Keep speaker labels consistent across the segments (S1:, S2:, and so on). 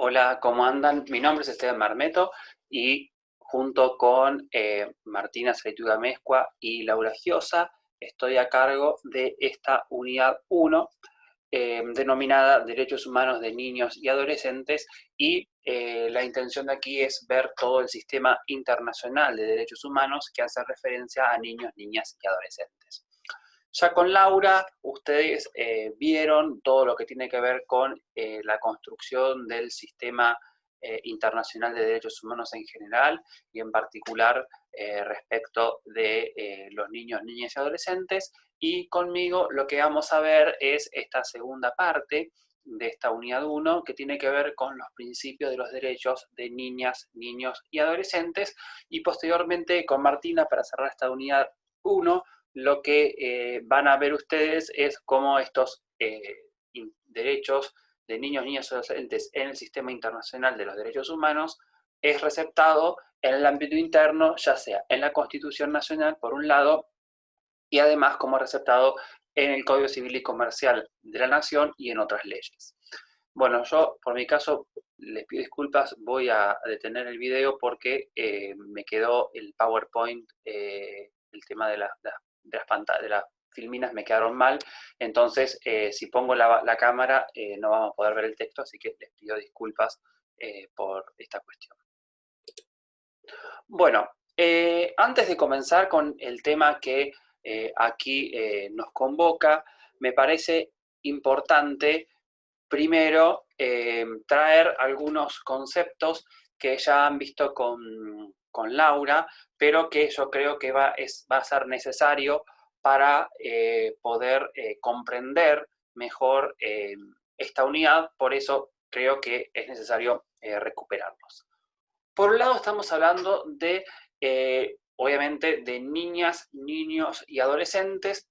S1: Hola, ¿cómo andan? Mi nombre es Esteban Marmeto y junto con Martina Zaituga Mezcua y Laura Giosa estoy a cargo de esta unidad 1 denominada Derechos Humanos de Niños y Adolescentes y la intención de aquí es ver todo el sistema internacional de derechos humanos que hace referencia a niños, niñas y adolescentes. Ya con Laura, ustedes vieron todo lo que tiene que ver con la construcción del sistema internacional de derechos humanos en general y en particular respecto de los niños, niñas y adolescentes. Y conmigo lo que vamos a ver es esta segunda parte de esta unidad 1 que tiene que ver con los principios de los derechos de niñas, niños y adolescentes. Y posteriormente con Martina, para cerrar esta unidad 1, lo que van a ver ustedes es cómo estos derechos de niños, niñas y adolescentes en el sistema internacional de los derechos humanos es receptado en el ámbito interno, ya sea en la Constitución Nacional, por un lado, y además como receptado en el Código Civil y Comercial de la Nación y en otras leyes. Bueno, yo por mi caso les pido disculpas, voy a detener el video porque me quedó el PowerPoint, el tema de las filminas me quedaron mal, entonces si pongo la cámara no vamos a poder ver el texto, así que les pido disculpas por esta cuestión. Bueno, antes de comenzar con el tema que aquí nos convoca, me parece importante primero traer algunos conceptos que ya han visto con Laura, pero que yo creo que va a ser necesario para poder comprender mejor esta unidad, por eso creo que es necesario recuperarlos. Por un lado estamos hablando de, obviamente, de niñas, niños y adolescentes,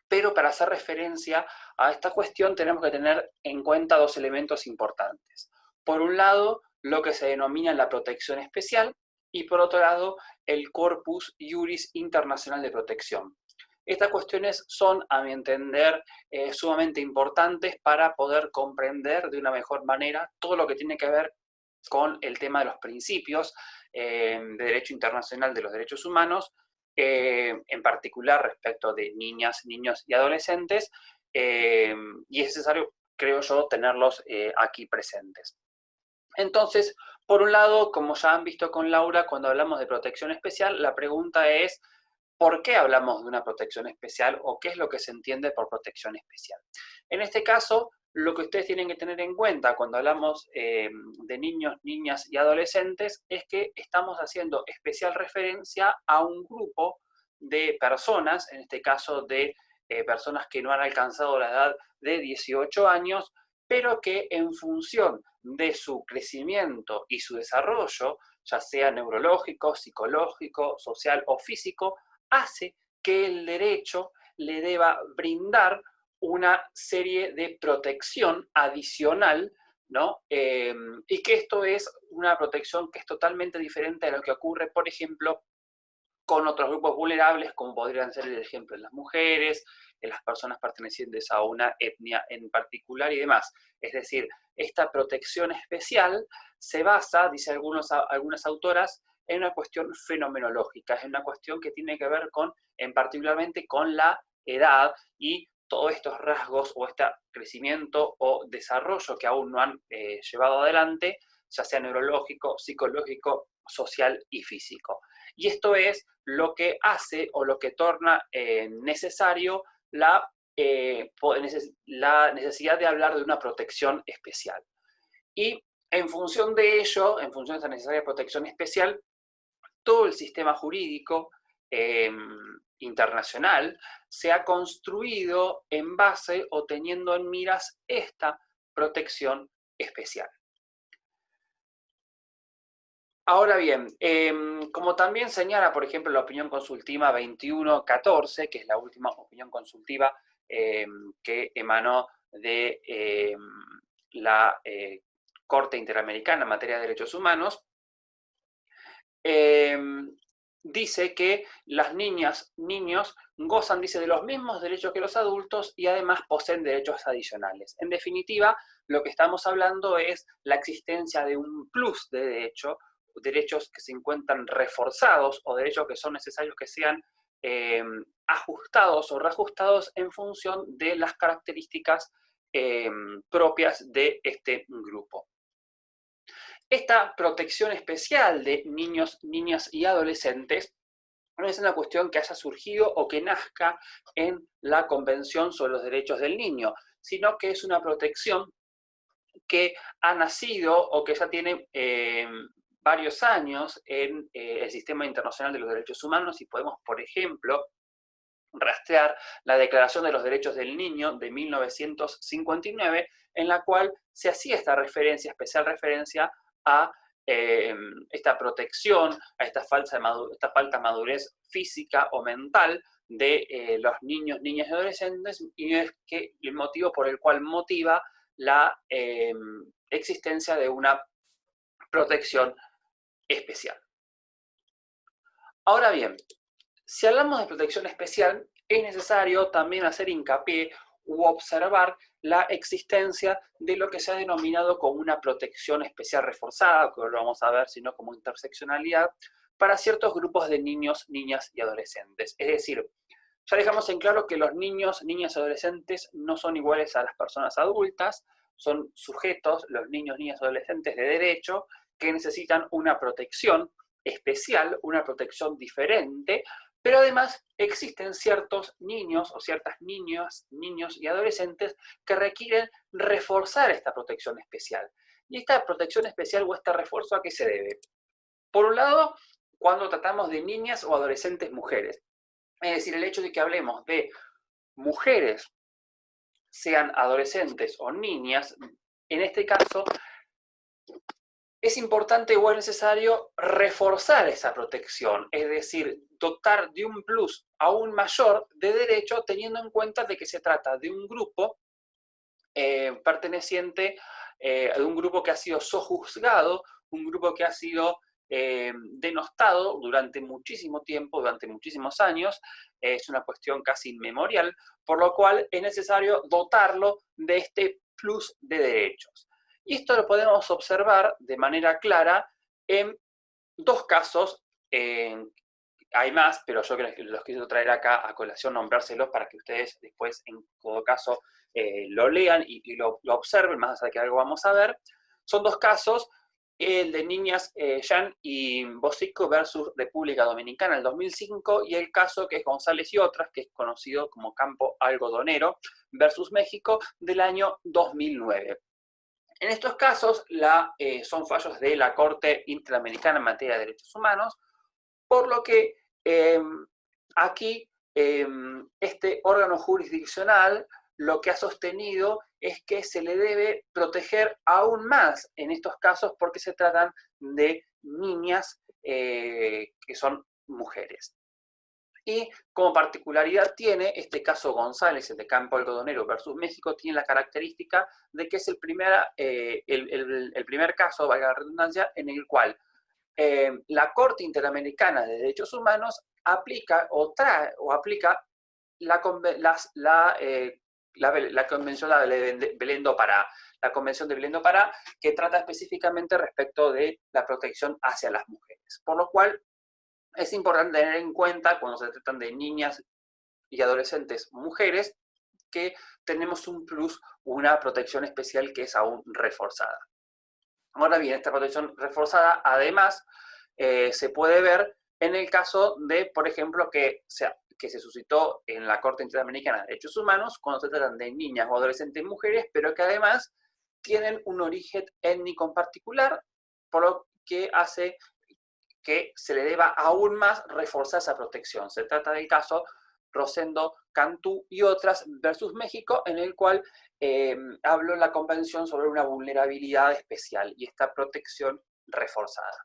S1: pero para hacer referencia a esta cuestión tenemos que tener en cuenta dos elementos importantes. Por un lado, lo que se denomina la protección especial y por otro lado, el Corpus Juris Internacional de Protección. Estas cuestiones son, a mi entender, sumamente importantes para poder comprender de una mejor manera todo lo que tiene que ver con el tema de los principios de derecho internacional de los derechos humanos, en particular respecto de niñas, niños y adolescentes, y es necesario, creo yo, tenerlos aquí presentes. Entonces, por un lado, como ya han visto con Laura, cuando hablamos de protección especial, la pregunta es, ¿por qué hablamos de una protección especial o qué es lo que se entiende por protección especial? En este caso, lo que ustedes tienen que tener en cuenta cuando hablamos de niños, niñas y adolescentes es que estamos haciendo especial referencia a un grupo de personas, en este caso de personas que no han alcanzado la edad de 18 años, pero que en función de su crecimiento y su desarrollo, ya sea neurológico, psicológico, social o físico, hace que el derecho le deba brindar una serie de protección adicional, ¿no? Y que esto es una protección que es totalmente diferente a lo que ocurre, por ejemplo, con otros grupos vulnerables, como podrían ser el ejemplo de las mujeres, de las personas pertenecientes a una etnia en particular y demás. Es decir, esta protección especial se basa, dice algunas autoras, en una cuestión fenomenológica, es una cuestión que tiene que ver con, en particularmente con la edad y todos estos rasgos o este crecimiento o desarrollo que aún no han llevado adelante, ya sea neurológico, psicológico, social y físico. Y esto es lo que hace o lo que torna necesario la necesidad de hablar de una protección especial. Y en función de ello, en función de esta necesaria protección especial, todo el sistema jurídico internacional se ha construido en base o teniendo en miras esta protección especial. Ahora bien, como también señala, por ejemplo, la opinión consultiva 2114, que es la última opinión consultiva que emanó de la Corte Interamericana en materia de derechos humanos, dice que las niñas, niños, gozan, dice, de los mismos derechos que los adultos y además poseen derechos adicionales. En definitiva, lo que estamos hablando es la existencia de un plus de derechos que se encuentran reforzados o derechos que son necesarios que sean ajustados o reajustados en función de las características propias de este grupo. Esta protección especial de niños, niñas y adolescentes no es una cuestión que haya surgido o que nazca en la Convención sobre los Derechos del Niño, sino que es una protección que ha nacido o que ya tiene varios años en el Sistema Internacional de los Derechos Humanos y podemos, por ejemplo, rastrear la Declaración de los Derechos del Niño de 1959, en la cual se hacía esta referencia, especial referencia a esta protección, a esta falta de madurez física o mental de los niños, niñas y adolescentes, y es que el motivo por el cual motiva la existencia de una protección especial. Ahora bien, si hablamos de protección especial, es necesario también hacer hincapié u observar la existencia de lo que se ha denominado como una protección especial reforzada, que lo vamos a ver, sino como interseccionalidad, para ciertos grupos de niños, niñas y adolescentes. Es decir, ya dejamos en claro que los niños, niñas y adolescentes no son iguales a las personas adultas, son sujetos, los niños, niñas y adolescentes de derecho, que necesitan una protección especial, una protección diferente, pero además existen ciertos niños o ciertas niñas, niños y adolescentes que requieren reforzar esta protección especial. ¿Y esta protección especial o este refuerzo a qué se debe? Por un lado, cuando tratamos de niñas o adolescentes mujeres. Es decir, el hecho de que hablemos de mujeres, sean adolescentes o niñas, en este caso, es importante o es necesario reforzar esa protección, es decir, dotar de un plus aún mayor de derecho, teniendo en cuenta de que se trata de un grupo perteneciente a un grupo que ha sido sojuzgado, un grupo que ha sido denostado durante muchísimo tiempo, durante muchísimos años, es una cuestión casi inmemorial, por lo cual es necesario dotarlo de este plus de derechos. Y esto lo podemos observar de manera clara en dos casos. Hay más, pero yo los quiero traer acá a colación, nombrárselos para que ustedes después, en todo caso, lo lean y lo observen, más allá de que algo vamos a ver. Son dos casos, el de niñas Jan y Bosico versus República Dominicana en el 2005, y el caso que es González y otras, que es conocido como Campo Algodonero, versus México, del año 2009. En estos casos son fallos de la Corte Interamericana en materia de derechos humanos, por lo que aquí este órgano jurisdiccional lo que ha sostenido es que se le debe proteger aún más en estos casos porque se tratan de niñas que son mujeres. Y como particularidad tiene este caso González, el de Campo Algodonero versus México, tiene la característica de que es el primer caso, valga la redundancia, en el cual la Corte Interamericana de Derechos Humanos aplica la Convención de Belén do Pará, la Convención de Belén do Pará, que trata específicamente respecto de la protección hacia las mujeres. Por lo cual, es importante tener en cuenta, cuando se tratan de niñas y adolescentes mujeres, que tenemos un plus, una protección especial que es aún reforzada. Ahora bien, esta protección reforzada, además, se puede ver en el caso de, por ejemplo, que se suscitó en la Corte Interamericana de Derechos Humanos, cuando se tratan de niñas o adolescentes mujeres, pero que además tienen un origen étnico en particular, por lo que hace que se le deba aún más reforzar esa protección. Se trata del caso Rosendo Cantú y otras versus México, en el cual habló en la Convención sobre una vulnerabilidad especial y esta protección reforzada.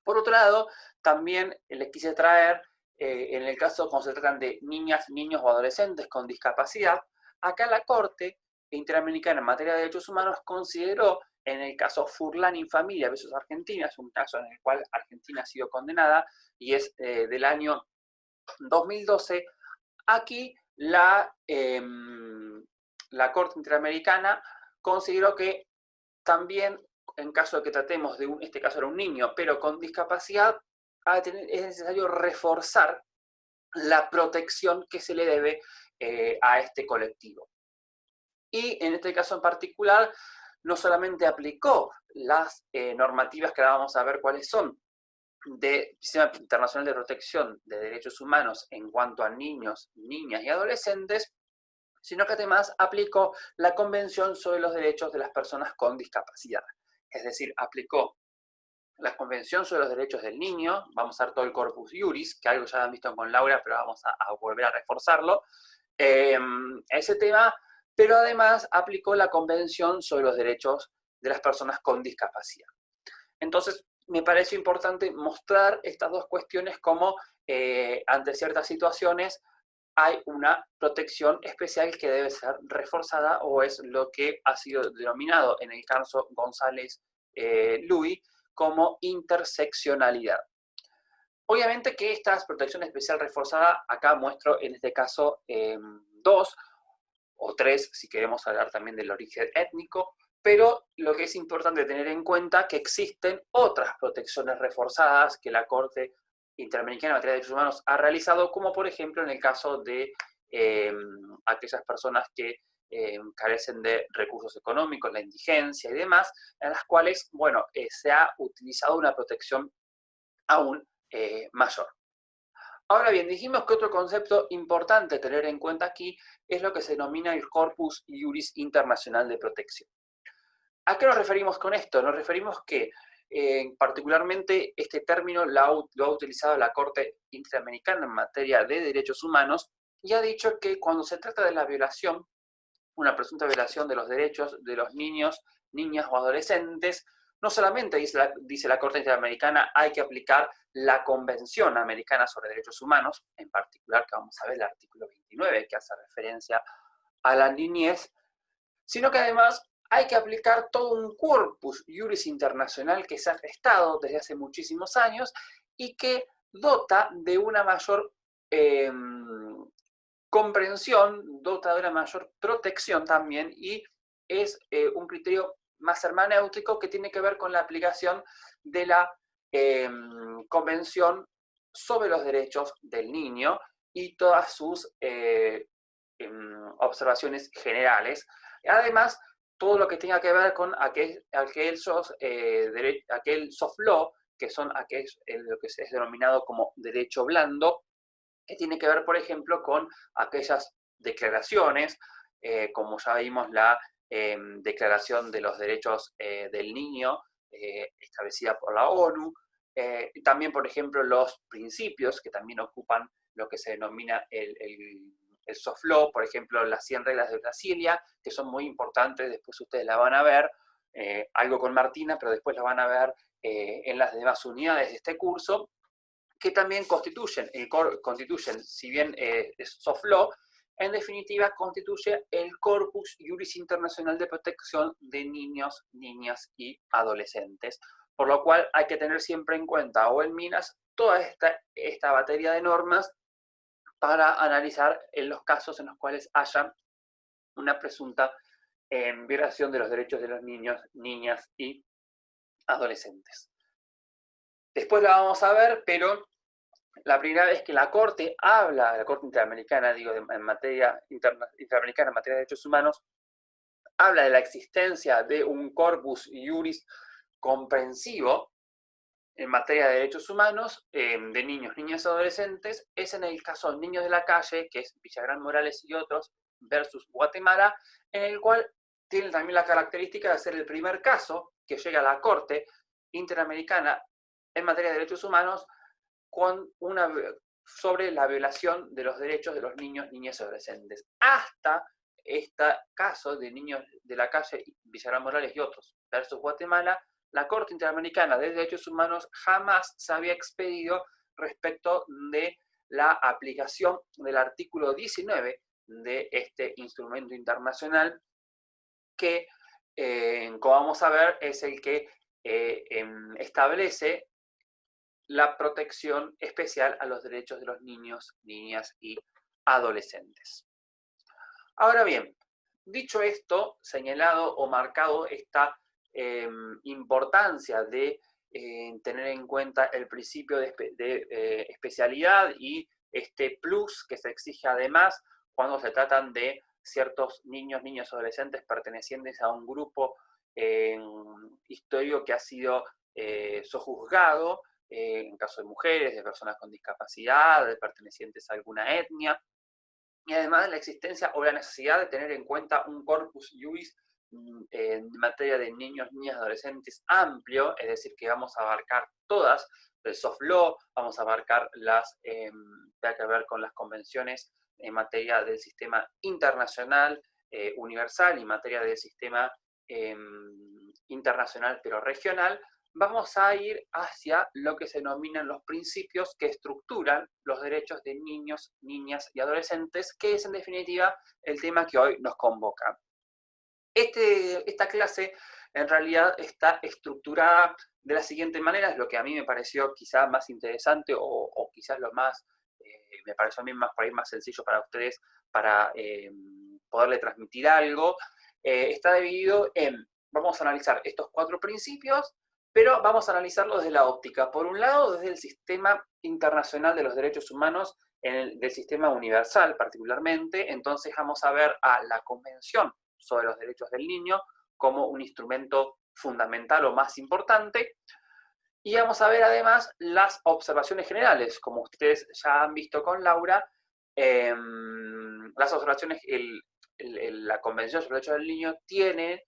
S1: Por otro lado, también les quise traer, en el caso cuando se tratan de niñas, niños o adolescentes con discapacidad, acá la Corte Interamericana en materia de derechos humanos consideró en el caso Furlani Familia versus Argentina, es un caso en el cual Argentina ha sido condenada y es del año 2012, aquí la Corte Interamericana consideró que también, en caso de que tratemos de este caso era un niño, pero con discapacidad, es necesario reforzar la protección que se le debe a este colectivo. Y en este caso en particular, no solamente aplicó las normativas que ahora vamos a ver cuáles son, del Sistema Internacional de Protección de Derechos Humanos en cuanto a niños, niñas y adolescentes, sino que además aplicó la Convención sobre los Derechos de las Personas con Discapacidad. Es decir, aplicó la Convención sobre los Derechos del Niño, vamos a ver todo el Corpus Iuris, que algo ya han visto con Laura, pero vamos a volver a reforzarlo, ese tema, pero además aplicó la Convención sobre los Derechos de las Personas con Discapacidad. Entonces, me parece importante mostrar estas dos cuestiones como ante ciertas situaciones hay una protección especial que debe ser reforzada, o es lo que ha sido denominado en el caso González Luis como interseccionalidad. Obviamente que esta protección especial reforzada, acá muestro en este caso dos o tres, si queremos hablar también del origen étnico, pero lo que es importante tener en cuenta es que existen otras protecciones reforzadas que la Corte Interamericana en materia de derechos humanos ha realizado, como por ejemplo en el caso de aquellas personas que carecen de recursos económicos, la indigencia y demás, en las cuales, bueno, se ha utilizado una protección aún mayor. Ahora bien, dijimos que otro concepto importante a tener en cuenta aquí es lo que se denomina el Corpus Iuris Internacional de Protección. ¿A qué nos referimos con esto? Nos referimos que particularmente este término lo ha utilizado la Corte Interamericana en materia de derechos humanos y ha dicho que cuando se trata de la violación, una presunta violación de los derechos de los niños, niñas o adolescentes, no solamente dice la Corte Interamericana hay que aplicar la Convención Americana sobre Derechos Humanos, en particular que vamos a ver el artículo 29 que hace referencia a la niñez, sino que además hay que aplicar todo un corpus iuris internacional que se ha gestado desde hace muchísimos años y que dota de una mayor comprensión, dota de una mayor protección también, y es un criterio más hermenéutico que tiene que ver con la aplicación de la Convención sobre los Derechos del Niño y todas sus observaciones generales. Además, todo lo que tenga que ver con aquel soft law, que son lo que es denominado como derecho blando, que tiene que ver, por ejemplo, con aquellas declaraciones, como ya vimos la Declaración de los Derechos del Niño, establecida por la ONU, y también, por ejemplo, los principios que también ocupan lo que se denomina el soft law, por ejemplo, las 100 reglas de Brasilia, que son muy importantes, después ustedes la van a ver, algo con Martina, pero después la van a ver en las demás unidades de este curso, que también constituyen, si bien es soft law, en definitiva constituye el Corpus Iuris Internacional de Protección de Niños, Niñas y Adolescentes. Por lo cual hay que tener siempre en cuenta, o en miras, toda esta batería de normas para analizar en los casos en los cuales haya una presunta violación de los derechos de los niños, niñas y adolescentes. Después la vamos a ver, pero la primera vez que la Corte habla, la Corte Interamericana, digo, en materia interamericana en materia de derechos humanos, habla de la existencia de un corpus iuris comprensivo en materia de derechos humanos de niños, niñas y adolescentes, es en el caso de Niños de la Calle, que es Villagrán Morales y otros, versus Guatemala, en el cual tiene también la característica de ser el primer caso que llega a la Corte Interamericana en materia de derechos humanos sobre la violación de los derechos de los niños, niñas y adolescentes. Hasta este caso de Niños de la Calle, Villagrán Morales y otros versus Guatemala, la Corte Interamericana de Derechos Humanos jamás se había expedido respecto de la aplicación del artículo 19 de este instrumento internacional que como vamos a ver, es el que establece la protección especial a los derechos de los niños, niñas y adolescentes. Ahora bien, dicho esto, señalado o marcado esta importancia de tener en cuenta el principio de especialidad y este plus que se exige además cuando se tratan de ciertos niños, niñas o adolescentes pertenecientes a un grupo histórico que ha sido sojuzgado, en caso de mujeres, de personas con discapacidad, de pertenecientes a alguna etnia, y además la existencia o la necesidad de tener en cuenta un corpus iuris en materia de niños, niñas, adolescentes amplio, es decir, que vamos a abarcar todas, el soft law, vamos a abarcar las que tienen que ver con las convenciones en materia del sistema internacional universal y en materia del sistema internacional pero regional. Vamos a ir hacia lo que se denominan los principios que estructuran los derechos de niños, niñas y adolescentes, que es en definitiva el tema que hoy nos convoca. Esta clase en realidad está estructurada de la siguiente manera, es lo que a mí me pareció quizás más interesante o quizás lo más, me pareció a mí más, por ahí más sencillo para ustedes para poderle transmitir algo. Está dividido en, vamos a analizar estos 4 principios, pero vamos a analizarlo desde la óptica. Por un lado, desde el sistema internacional de los derechos humanos, del sistema universal particularmente. Entonces vamos a ver a la Convención sobre los Derechos del Niño como un instrumento fundamental o más importante. Y vamos a ver además las observaciones generales, como ustedes ya han visto con Laura, las observaciones, la Convención sobre los Derechos del Niño tiene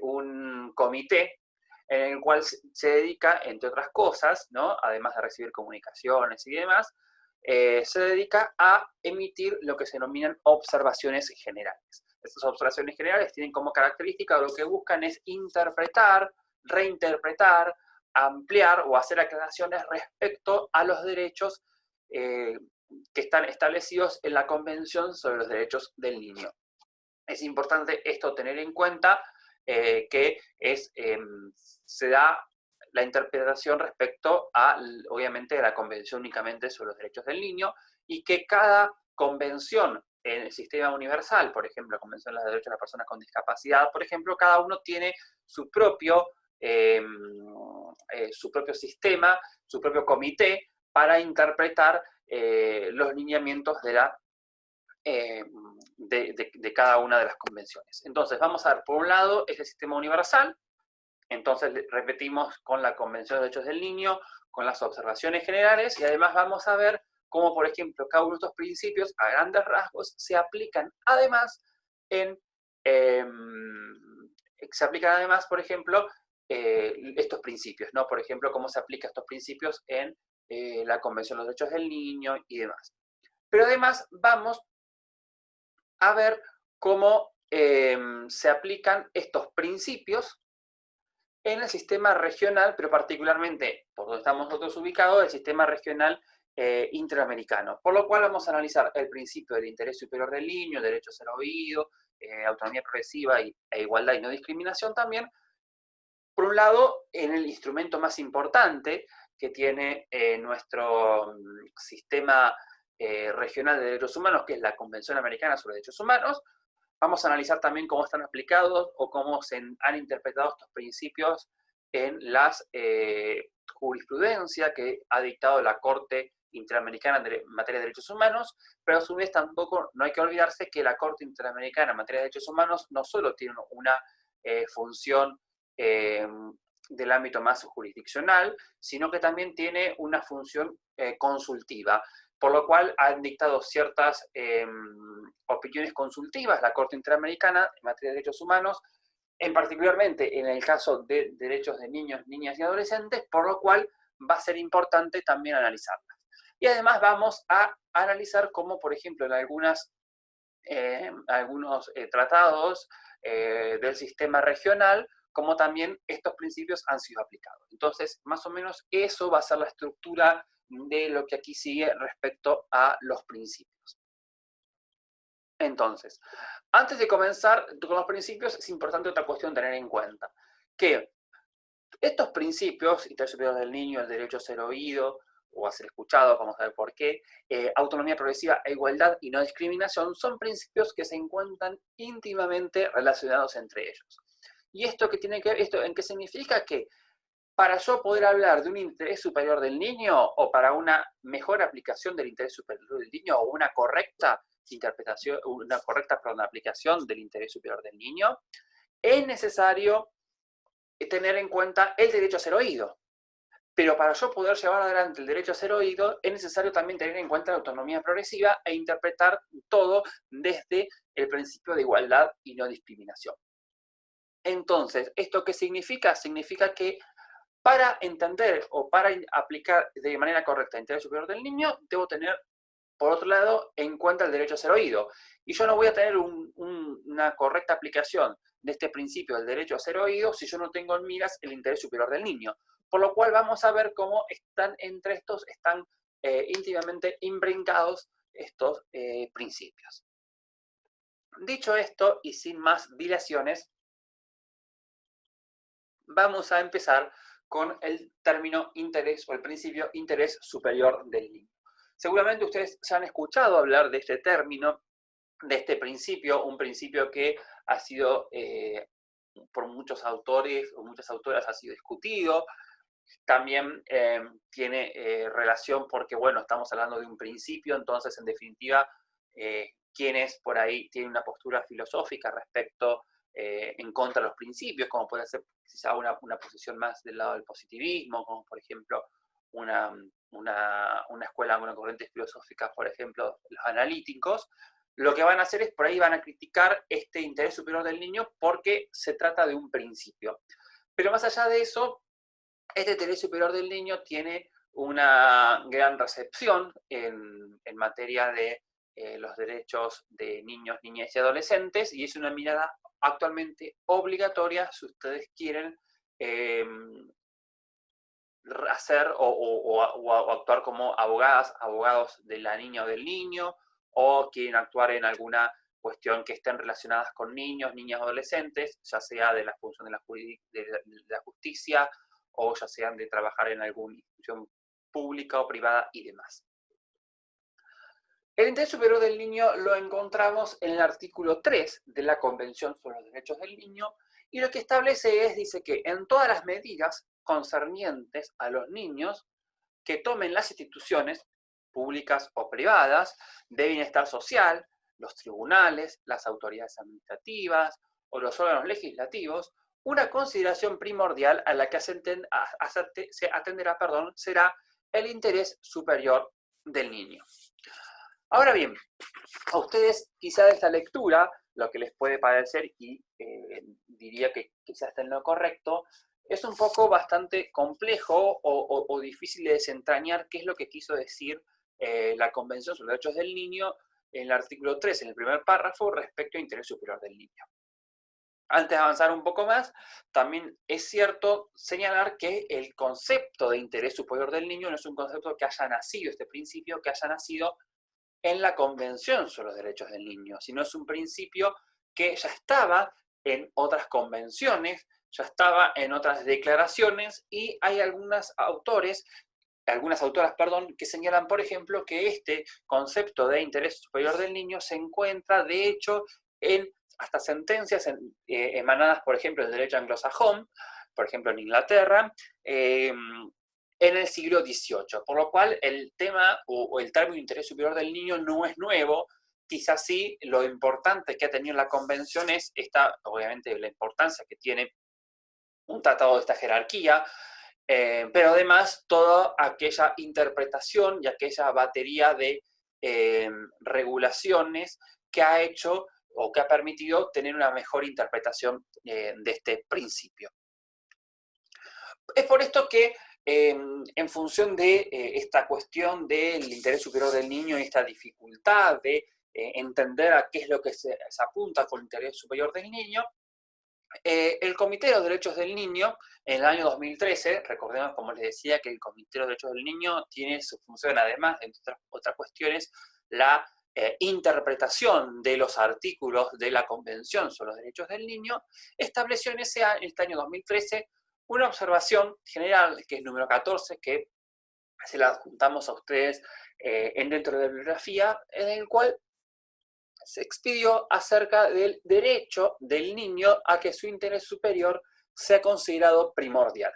S1: un comité en el cual se dedica, entre otras cosas, ¿no?, además de recibir comunicaciones y demás, se dedica a emitir lo que se denominan observaciones generales. Estas observaciones generales tienen como característica, lo que buscan es interpretar, reinterpretar, ampliar o hacer aclaraciones respecto a los derechos que están establecidos en la Convención sobre los Derechos del Niño. Es importante esto tener en cuenta, que se da la interpretación respecto a, obviamente, a la Convención únicamente sobre los Derechos del Niño, y que cada convención en el sistema universal, por ejemplo, la Convención de los Derechos de las Personas con Discapacidad, por ejemplo, cada uno tiene su propio sistema, su propio comité para interpretar los lineamientos de cada una de las convenciones. Entonces, vamos a ver, por un lado, es el sistema universal. Entonces, repetimos con la Convención de Derechos del Niño, con las observaciones generales, y además vamos a ver cómo, por ejemplo, cada uno de estos principios, a grandes rasgos, se aplican además por ejemplo, estos principios, ¿no? Por ejemplo, cómo se aplican estos principios en la Convención de los Derechos del Niño y demás. Pero además vamos a ver cómo se aplican estos principios en el sistema regional, pero particularmente, por donde estamos nosotros ubicados, el sistema regional interamericano. Por lo cual vamos a analizar el principio del interés superior del niño, el derecho a ser oído, autonomía progresiva e igualdad y no discriminación también. Por un lado, en el instrumento más importante que tiene nuestro sistema regional de derechos humanos, que es la Convención Americana sobre Derechos Humanos. Vamos a analizar también cómo están aplicados o cómo se han interpretado estos principios en las jurisprudencia que ha dictado la Corte Interamericana en materia de derechos humanos, pero a su vez tampoco no hay que olvidarse que la Corte Interamericana en materia de derechos humanos no solo tiene una función del ámbito más jurisdiccional, sino que también tiene una función consultiva, por lo cual han dictado ciertas opiniones consultivas la Corte Interamericana en materia de derechos humanos, particularmente en el caso de derechos de niños, niñas y adolescentes, por lo cual va a ser importante también analizarlas. Y además vamos a analizar cómo, por ejemplo, en algunos tratados del sistema regional, como también estos principios han sido aplicados. Entonces, más o menos eso va a ser la estructura de lo que aquí sigue respecto a los principios. Entonces, antes de comenzar con los principios, es importante otra cuestión tener en cuenta, que estos principios, interés superior del niño, el derecho a ser oído o a ser escuchado, vamos a ver por qué, autonomía progresiva e igualdad y no discriminación, son principios que se encuentran íntimamente relacionados entre ellos. ¿Y esto qué tiene que ver? ¿Esto en qué significa? Que para yo poder hablar de un interés superior del niño o para una mejor aplicación del interés superior del niño o una correcta interpretación, aplicación del interés superior del niño, es necesario tener en cuenta el derecho a ser oído. Pero para yo poder llevar adelante el derecho a ser oído, es necesario también tener en cuenta la autonomía progresiva e interpretar todo desde el principio de igualdad y no discriminación. Entonces, ¿esto qué significa? Significa que para entender o para aplicar de manera correcta el interés superior del niño, debo tener, por otro lado, en cuenta el derecho a ser oído. Y yo no voy a tener una correcta aplicación de este principio del derecho a ser oído si yo no tengo en miras el interés superior del niño. Por lo cual vamos a ver cómo están entre estos, están íntimamente imbrincados estos principios. Dicho esto, y sin más dilaciones, vamos a empezar con el término interés o el principio interés superior del niño. Seguramente ustedes ya han escuchado hablar de este término, de este principio, un principio que ha sido por muchos autores o muchas autoras ha sido discutido. También tiene relación porque, bueno, estamos hablando de un principio, entonces, en definitiva, quienes por ahí tienen una postura filosófica respecto en contra de los principios, como puede ser quizá una posición más del lado del positivismo, como por ejemplo una escuela, una corriente filosófica, por ejemplo, los analíticos, lo que van a hacer es por ahí van a criticar este interés superior del niño porque se trata de un principio. Pero más allá de eso, este interés superior del niño tiene una gran recepción en materia de los derechos de niños, niñas y adolescentes, y es una mirada actualmente obligatoria si ustedes quieren hacer o actuar como abogados de la niña o del niño, o quieren actuar en alguna cuestión que estén relacionadas con niños, niñas o adolescentes, ya sea de la función de la justicia, o ya sean de trabajar en alguna institución pública o privada y demás. El interés superior del niño lo encontramos en el artículo 3 de la Convención sobre los Derechos del Niño, y lo que establece es, dice que en todas las medidas concernientes a los niños que tomen las instituciones públicas o privadas de bienestar social, los tribunales, las autoridades administrativas o los órganos legislativos, una consideración primordial a la que se atenderá será el interés superior del niño. Ahora bien, a ustedes quizá de esta lectura, lo que les puede parecer, y diría que quizás está en lo correcto, es un poco bastante complejo o difícil de desentrañar qué es lo que quiso decir la Convención sobre los Derechos del Niño en el artículo 3, en el primer párrafo, respecto al interés superior del niño. Antes de avanzar un poco más, también es cierto señalar que el concepto de interés superior del niño no es un concepto que haya nacido, este principio que haya nacido en la Convención sobre los Derechos del Niño, sino es un principio que ya estaba en otras convenciones, ya estaba en otras declaraciones, y hay algunas autoras, que señalan, por ejemplo, que este concepto de interés superior del niño se encuentra, de hecho, en hasta sentencias emanadas, por ejemplo, del derecho anglosajón, por ejemplo, en Inglaterra, en el siglo XVIII, por lo cual el tema o el término de interés superior del niño no es nuevo. Quizás sí, lo importante que ha tenido la Convención es obviamente, la importancia que tiene un tratado de esta jerarquía, pero además toda aquella interpretación y aquella batería de regulaciones que ha hecho o que ha permitido tener una mejor interpretación de este principio. Es por esto que en función de esta cuestión del interés superior del niño y esta dificultad de entender a qué es lo que se apunta con el interés superior del niño, el Comité de los Derechos del Niño, en el año 2013, recordemos, como les decía, que el Comité de los Derechos del Niño tiene su función, además de otras cuestiones, la interpretación de los artículos de la Convención sobre los Derechos del Niño, estableció en este año 2013 una observación general, que es número 14, que se la adjuntamos a ustedes dentro de la bibliografía, en el cual se expidió acerca del derecho del niño a que su interés superior sea considerado primordial.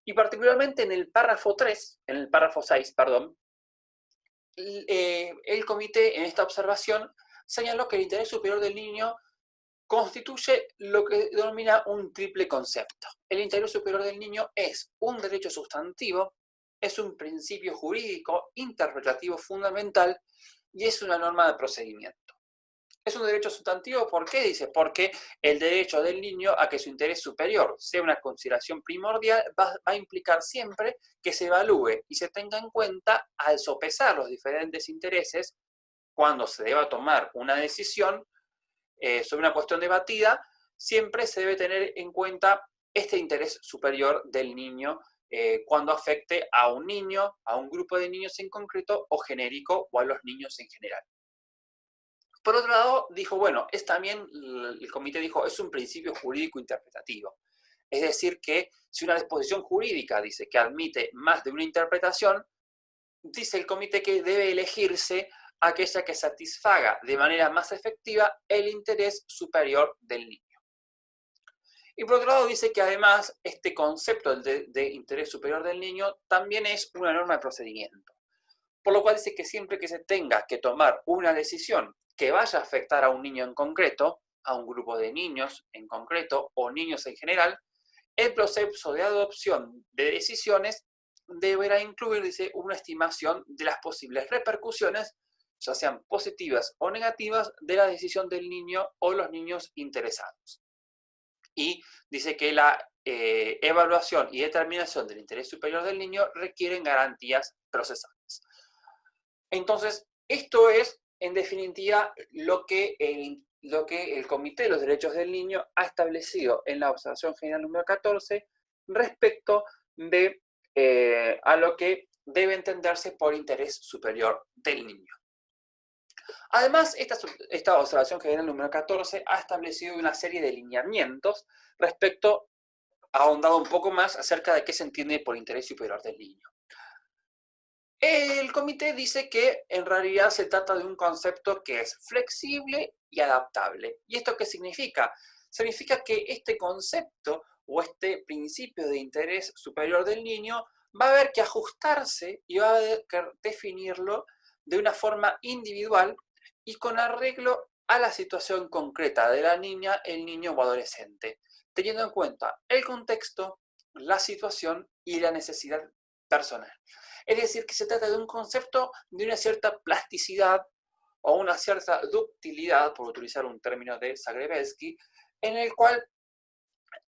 S1: Y particularmente en el párrafo 3, en el párrafo 6, perdón, el comité en esta observación señaló que el interés superior del niño constituye lo que denomina un triple concepto. El interés superior del niño es un derecho sustantivo, es un principio jurídico interpretativo fundamental y es una norma de procedimiento. Es un derecho sustantivo, ¿por qué? Dice, porque el derecho del niño a que su interés superior sea una consideración primordial va a implicar siempre que se evalúe y se tenga en cuenta al sopesar los diferentes intereses cuando se deba tomar una decisión sobre una cuestión debatida, siempre se debe tener en cuenta este interés superior del niño cuando afecte a un niño, a un grupo de niños en concreto o genérico o a los niños en general. Por otro lado, dijo, bueno, es también, el comité dijo, es un principio jurídico interpretativo. Es decir, que si una disposición jurídica dice que admite más de una interpretación, dice el comité que debe elegirse aquella que satisfaga de manera más efectiva el interés superior del niño. Y por otro lado dice que además este concepto de interés superior del niño también es una norma de procedimiento. Por lo cual dice que siempre que se tenga que tomar una decisión que vaya a afectar a un niño en concreto, a un grupo de niños en concreto o niños en general, el proceso de adopción de decisiones deberá incluir, dice, una estimación de las posibles repercusiones, ya sean positivas o negativas, de la decisión del niño o los niños interesados. Y dice que la evaluación y determinación del interés superior del niño requieren garantías procesales. Entonces, esto es, en definitiva, lo que el Comité de los Derechos del Niño ha establecido en la observación general número 14 respecto de a lo que debe entenderse por interés superior del niño. Además, esta observación general número 14 ha establecido una serie de lineamientos respecto, ha ahondado un poco más acerca de qué se entiende por interés superior del niño. El comité dice que en realidad se trata de un concepto que es flexible y adaptable. ¿Y esto qué significa? Significa que este concepto o este principio de interés superior del niño va a haber que ajustarse y va a haber que definirlo de una forma individual y con arreglo a la situación concreta de la niña, el niño o adolescente, teniendo en cuenta el contexto, la situación y la necesidad personal. Es decir, que se trata de un concepto de una cierta plasticidad o una cierta ductilidad, por utilizar un término de Zagrebelsky, en el cual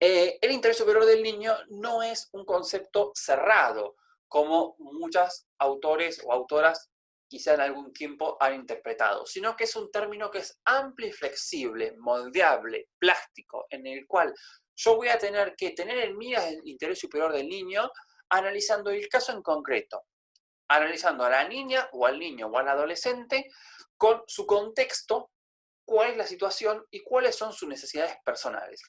S1: el interés superior del niño no es un concepto cerrado, como muchos autores o autoras quizá en algún tiempo han interpretado, sino que es un término que es amplio y flexible, moldeable, plástico, en el cual yo voy a tener que tener en mira el interés superior del niño analizando el caso en concreto, analizando a la niña o al niño o al adolescente con su contexto, cuál es la situación y cuáles son sus necesidades personales.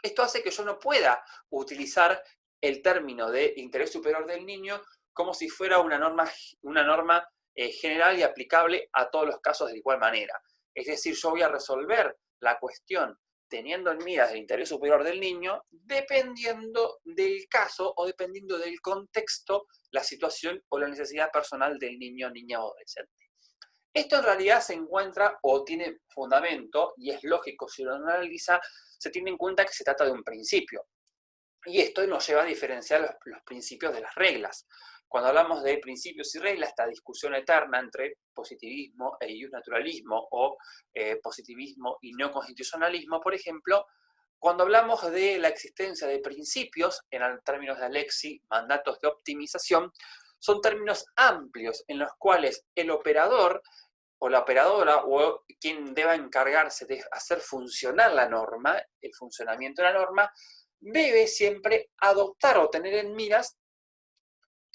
S1: Esto hace que yo no pueda utilizar el término de interés superior del niño como si fuera una norma general y aplicable a todos los casos de igual manera. Es decir, yo voy a resolver la cuestión teniendo en mira el interés superior del niño, dependiendo del caso o dependiendo del contexto, la situación o la necesidad personal del niño, niña o adolescente. Esto en realidad se encuentra o tiene fundamento, y es lógico si uno analiza, se tiene en cuenta que se trata de un principio. Y esto nos lleva a diferenciar los principios de las reglas. Cuando hablamos de principios y reglas, esta discusión eterna entre positivismo e naturalismo o positivismo y neoconstitucionalismo, por ejemplo, cuando hablamos de la existencia de principios, en términos de Alexi, mandatos de optimización, son términos amplios en los cuales el operador o la operadora o quien deba encargarse de hacer funcionar la norma, el funcionamiento de la norma, debe siempre adoptar o tener en miras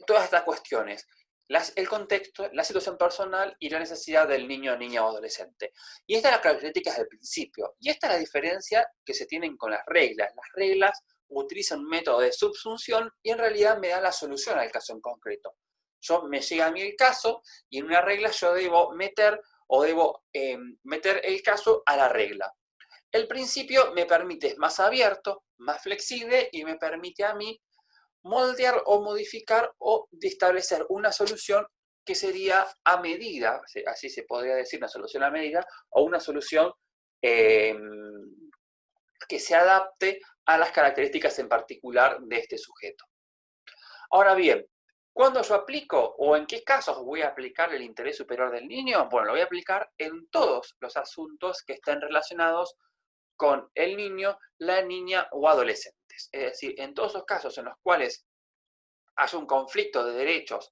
S1: todas estas cuestiones. el contexto, la situación personal y la necesidad del niño, niña o adolescente. Y esta es la característica del principio. Y esta es la diferencia que se tienen con las reglas. Las reglas utilizan un método de subsunción y en realidad me dan la solución al caso en concreto. Me llega a mí el caso y en una regla yo debo meter meter el caso a la regla. El principio me permite, es más abierto, más flexible y me permite a mí moldear o modificar o establecer una solución que sería a medida, así se podría decir, una solución a medida, o una solución que se adapte a las características en particular de este sujeto. Ahora bien, ¿cuándo yo aplico o en qué casos voy a aplicar el interés superior del niño? Bueno, lo voy a aplicar en todos los asuntos que estén relacionados con el niño, la niña o adolescentes. Es decir, en todos los casos en los cuales haya un conflicto de derechos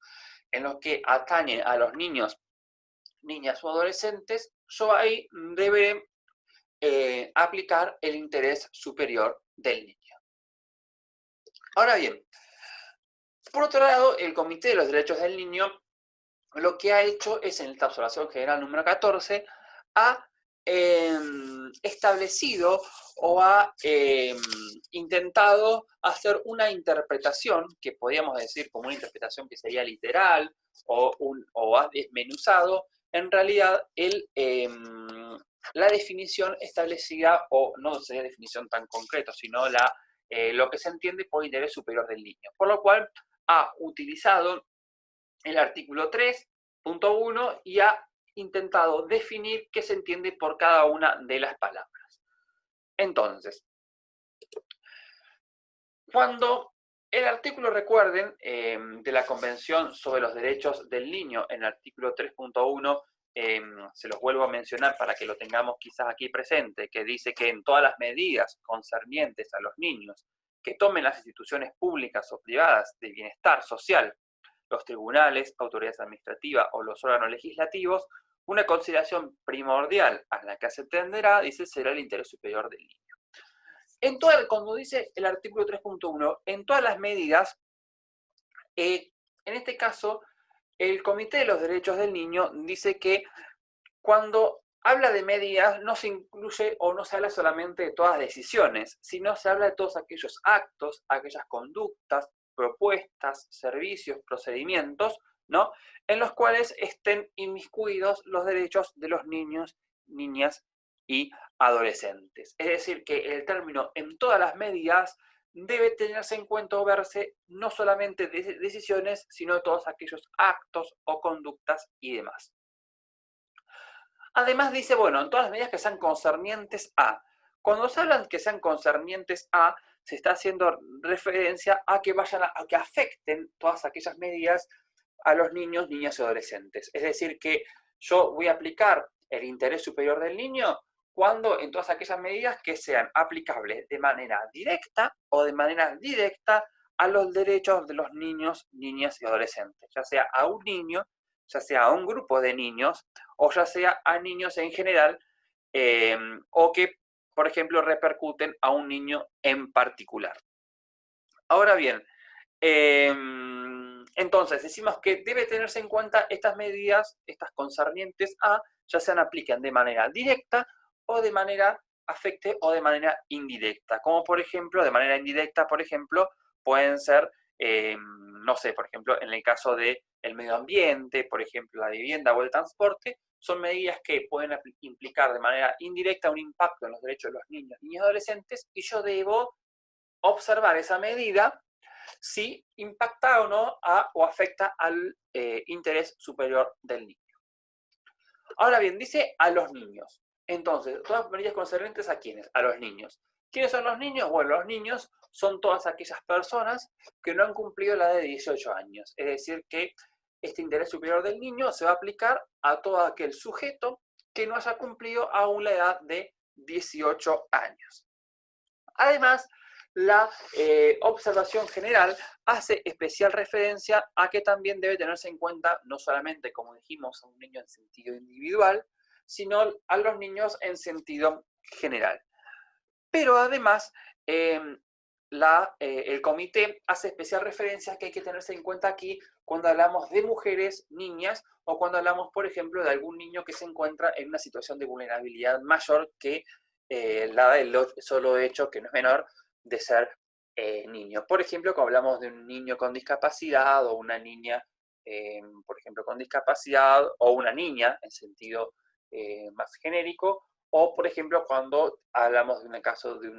S1: en los que atañen a los niños, niñas o adolescentes, yo ahí deberé aplicar el interés superior del niño. Ahora bien, por otro lado, el Comité de los Derechos del Niño lo que ha hecho es, en esta observación general número 14, ha establecido o ha intentado hacer una interpretación, que podríamos decir como una interpretación que sería literal, o ha desmenuzado, en realidad, la definición establecida, o no sería definición tan concreta, sino lo que se entiende por interés superior del niño. Por lo cual, ha utilizado el artículo 3.1 y ha intentado definir qué se entiende por cada una de las palabras. Entonces, cuando el artículo, recuerden, de la Convención sobre los Derechos del Niño, en el artículo 3.1, se los vuelvo a mencionar para que lo tengamos quizás aquí presente, que dice que en todas las medidas concernientes a los niños que tomen las instituciones públicas o privadas de bienestar social, los tribunales, autoridades administrativas o los órganos legislativos, una consideración primordial a la que se atenderá, dice, será el interés superior del niño. Cuando dice el artículo 3.1, en todas las medidas, en este caso, el Comité de los Derechos del Niño dice que cuando habla de medidas no se incluye o no se habla solamente de todas las decisiones, sino se habla de todos aquellos actos, aquellas conductas, propuestas, servicios, procedimientos, ¿no?, en los cuales estén inmiscuidos los derechos de los niños, niñas y adolescentes. Es decir, que el término en todas las medidas debe tenerse en cuenta o verse no solamente de decisiones, sino de todos aquellos actos o conductas y demás. Además dice, bueno, en todas las medidas que sean concernientes a. Cuando se hablan que sean concernientes a, se está haciendo referencia a que a que afecten todas aquellas medidas a los niños, niñas y adolescentes. Es decir, que yo voy a aplicar el interés superior del niño cuando en todas aquellas medidas que sean aplicables de manera directa o de manera directa a los derechos de los niños, niñas y adolescentes, ya sea a un niño, ya sea a un grupo de niños, o ya sea a niños en general, o que, por ejemplo, repercuten a un niño en particular. Ahora bien, entonces decimos que debe tenerse en cuenta estas medidas, estas concernientes a, ya sean apliquen de manera directa o de manera afecte o de manera indirecta. Como por ejemplo, de manera indirecta, por ejemplo, pueden ser, no sé, por ejemplo, en el caso del medio ambiente, por ejemplo, la vivienda o el transporte, son medidas que pueden implicar de manera indirecta un impacto en los derechos de los niños, niñas y adolescentes, y yo debo observar esa medida si impacta o no o afecta al interés superior del niño. Ahora bien, dice a los niños. Entonces, todas medidas concernientes a quiénes? A los niños. ¿Quiénes son los niños? Bueno, los niños son todas aquellas personas que no han cumplido la edad de 18 años. Es decir, que este interés superior del niño se va a aplicar a todo aquel sujeto que no haya cumplido aún la edad de 18 años. Además, la observación general hace especial referencia a que también debe tenerse en cuenta, no solamente, como dijimos, a un niño en sentido individual, sino a los niños en sentido general. Pero además, el comité hace especial referencia a que hay que tenerse en cuenta aquí cuando hablamos de mujeres, niñas, o cuando hablamos, por ejemplo, de algún niño que se encuentra en una situación de vulnerabilidad mayor que la del solo hecho, que no es menor, de ser niño. Por ejemplo, cuando hablamos de un niño con discapacidad o una niña, por ejemplo, con discapacidad, o una niña, en sentido más genérico, o, por ejemplo, cuando hablamos de un caso de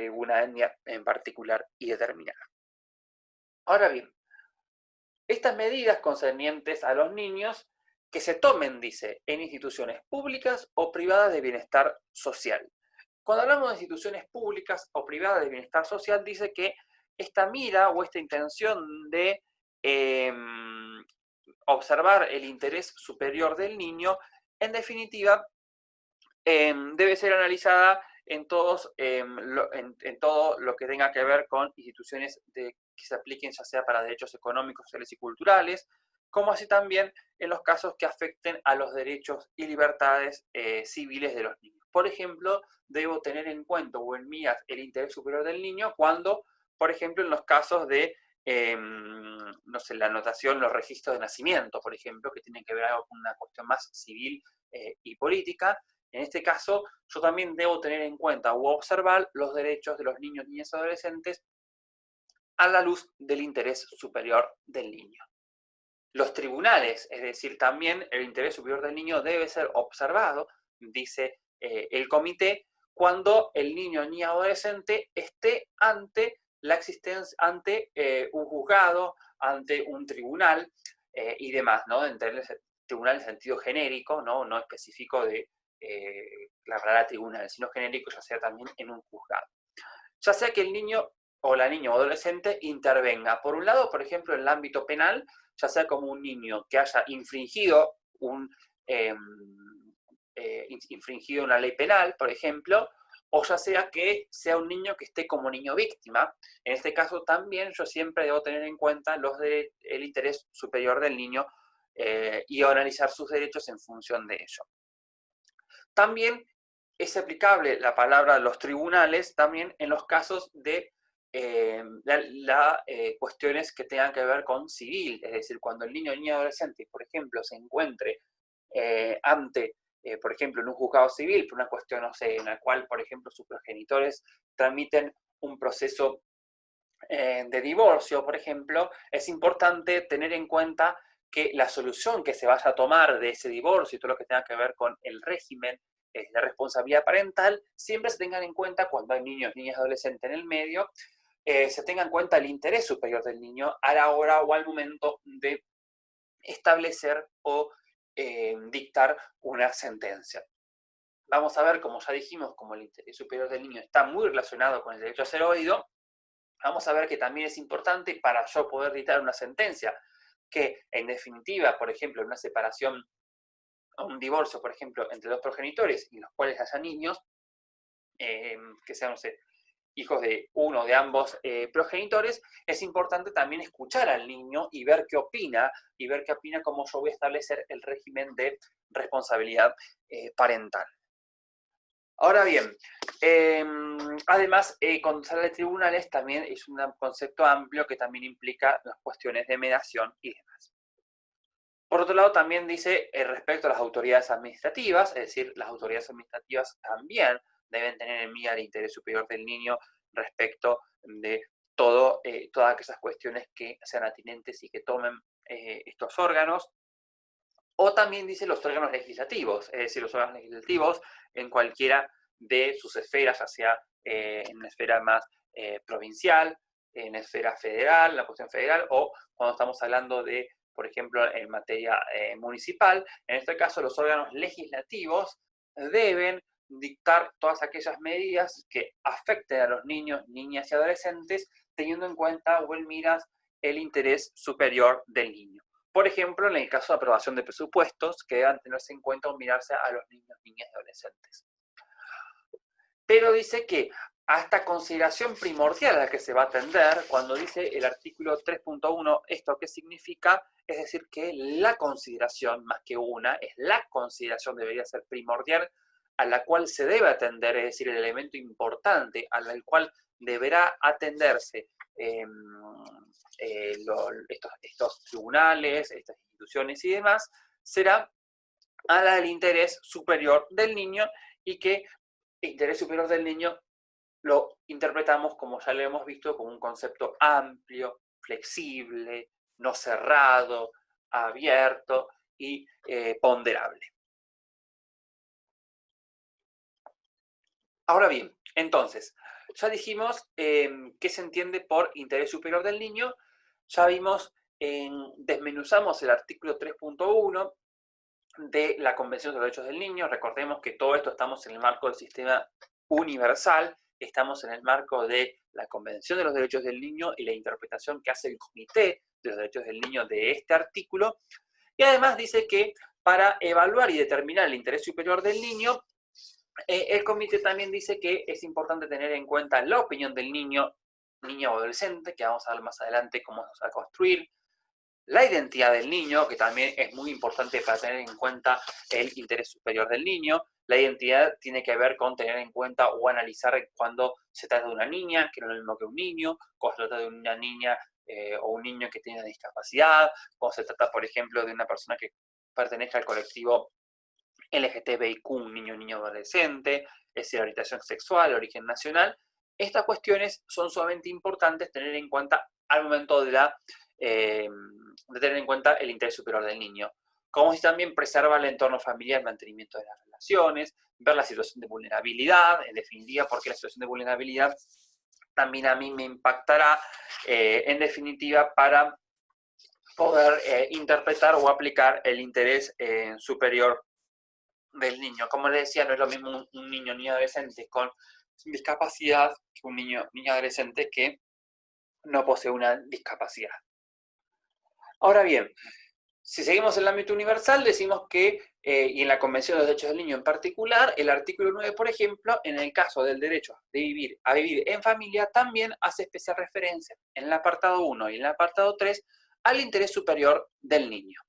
S1: una etnia en particular y determinada. Ahora bien, estas medidas concernientes a los niños que se tomen, dice, en instituciones públicas o privadas de bienestar social. Cuando hablamos de instituciones públicas o privadas de bienestar social, dice que esta mira o esta intención de observar el interés superior del niño, en definitiva, debe ser analizada en todo lo que tenga que ver con instituciones que se apliquen ya sea para derechos económicos, sociales y culturales, como así también en los casos que afecten a los derechos y libertades civiles de los niños. Por ejemplo, debo tener en cuenta o en miras el interés superior del niño cuando, por ejemplo, en los casos de, no sé, la anotación, los registros de nacimiento, por ejemplo, que tienen que ver con una cuestión más civil y política. En este caso, yo también debo tener en cuenta o observar los derechos de los niños, niñas y adolescentes a la luz del interés superior del niño. Los tribunales, es decir, también el interés superior del niño debe ser observado, dice el comité, cuando el niño, niña o adolescente esté ante un juzgado, ante un tribunal y demás, ¿no? Entre tribunal en sentido genérico, no específico de la palabra tribunal, sino genérico, ya sea también en un juzgado. Ya sea que el niño o la niña o adolescente intervenga, por un lado, por ejemplo, en el ámbito penal, ya sea como un niño que haya infringido una ley penal, por ejemplo, o ya sea que sea un niño que esté como niño víctima. En este caso también yo siempre debo tener en cuenta el interés superior del niño y analizar sus derechos en función de ello. También es aplicable la palabra los tribunales también en los casos de cuestiones que tengan que ver con civil, es decir, cuando el niño o niña adolescente, por ejemplo, se encuentre por ejemplo, en un juzgado civil, por una cuestión, no sé, en la cual, por ejemplo, sus progenitores tramiten un proceso de divorcio, por ejemplo, es importante tener en cuenta que la solución que se vaya a tomar de ese divorcio y todo lo que tenga que ver con el régimen de responsabilidad parental, siempre se tengan en cuenta cuando hay niños, niñas, adolescentes en el medio, se tenga en cuenta el interés superior del niño a la hora o al momento de establecer o dictar una sentencia. Vamos a ver, como ya dijimos, como el interés superior del niño está muy relacionado con el derecho a ser oído, vamos a ver que también es importante para yo poder dictar una sentencia, que en definitiva, por ejemplo, en una separación o un divorcio, por ejemplo, entre dos progenitores, en los cuales haya niños, que sean, no sé, hijos de uno de ambos progenitores, es importante también escuchar al niño y ver qué opina, cómo yo voy a establecer el régimen de responsabilidad parental. Ahora bien, además, cuando se habla de tribunales también es un concepto amplio que también implica las cuestiones de mediación y demás. Por otro lado, también dice respecto a las autoridades administrativas, es decir, las autoridades administrativas también deben tener en mira el interés superior del niño respecto de todas aquellas cuestiones que sean atinentes y que tomen estos órganos. O también dice los órganos legislativos, es decir, los órganos legislativos en cualquiera de sus esferas, ya sea en la esfera más provincial, en la esfera federal, la cuestión federal, o cuando estamos hablando de, por ejemplo, en materia municipal. En este caso, los órganos legislativos deben dictar todas aquellas medidas que afecten a los niños, niñas y adolescentes, teniendo en cuenta o en miras el interés superior del niño. Por ejemplo, en el caso de aprobación de presupuestos, que deban tenerse en cuenta o mirarse a los niños, niñas y adolescentes. Pero dice que a esta consideración primordial a la que se va a atender, cuando dice el artículo 3.1, ¿esto qué significa? Es decir, que la consideración, más que una, es la consideración debería ser primordial a la cual se debe atender, es decir, el elemento importante al cual deberá atenderse estos tribunales, estas instituciones y demás, será a la del interés superior del niño, y que el interés superior del niño lo interpretamos, como ya lo hemos visto, como un concepto amplio, flexible, no cerrado, abierto y ponderable. Ahora bien, entonces, ya dijimos qué se entiende por interés superior del niño, ya vimos, desmenuzamos el artículo 3.1 de la Convención de los Derechos del Niño. Recordemos que todo esto estamos en el marco del sistema universal, estamos en el marco de la Convención de los Derechos del Niño y la interpretación que hace el Comité de los Derechos del Niño de este artículo, y además dice que para evaluar y determinar el interés superior del niño, el comité también dice que es importante tener en cuenta la opinión del niño o adolescente, que vamos a ver más adelante cómo se va a construir, la identidad del niño, que también es muy importante para tener en cuenta el interés superior del niño. La identidad tiene que ver con tener en cuenta o analizar cuando se trata de una niña, que no es lo mismo que un niño, cuando se trata de una niña o un niño que tiene una discapacidad, cuando se trata, por ejemplo, de una persona que pertenezca al colectivo LGTBIQ, un niño o niña adolescente, es decir, orientación sexual, origen nacional. Estas cuestiones son sumamente importantes tener en cuenta al momento de tener en cuenta el interés superior del niño. Como si también preserva el entorno familiar, el mantenimiento de las relaciones, ver la situación de vulnerabilidad, en definitiva, porque la situación de vulnerabilidad también a mí me impactará, en definitiva, para poder interpretar o aplicar el interés superior del niño. Como les decía, no es lo mismo un niño o niña adolescente con discapacidad que un niño o niña adolescente que no posee una discapacidad. Ahora bien, si seguimos en el ámbito universal, decimos que, y en la Convención de los Derechos del Niño en particular, el artículo 9, por ejemplo, en el caso del derecho a vivir en familia, también hace especial referencia en el apartado 1 y en el apartado 3 al interés superior del niño.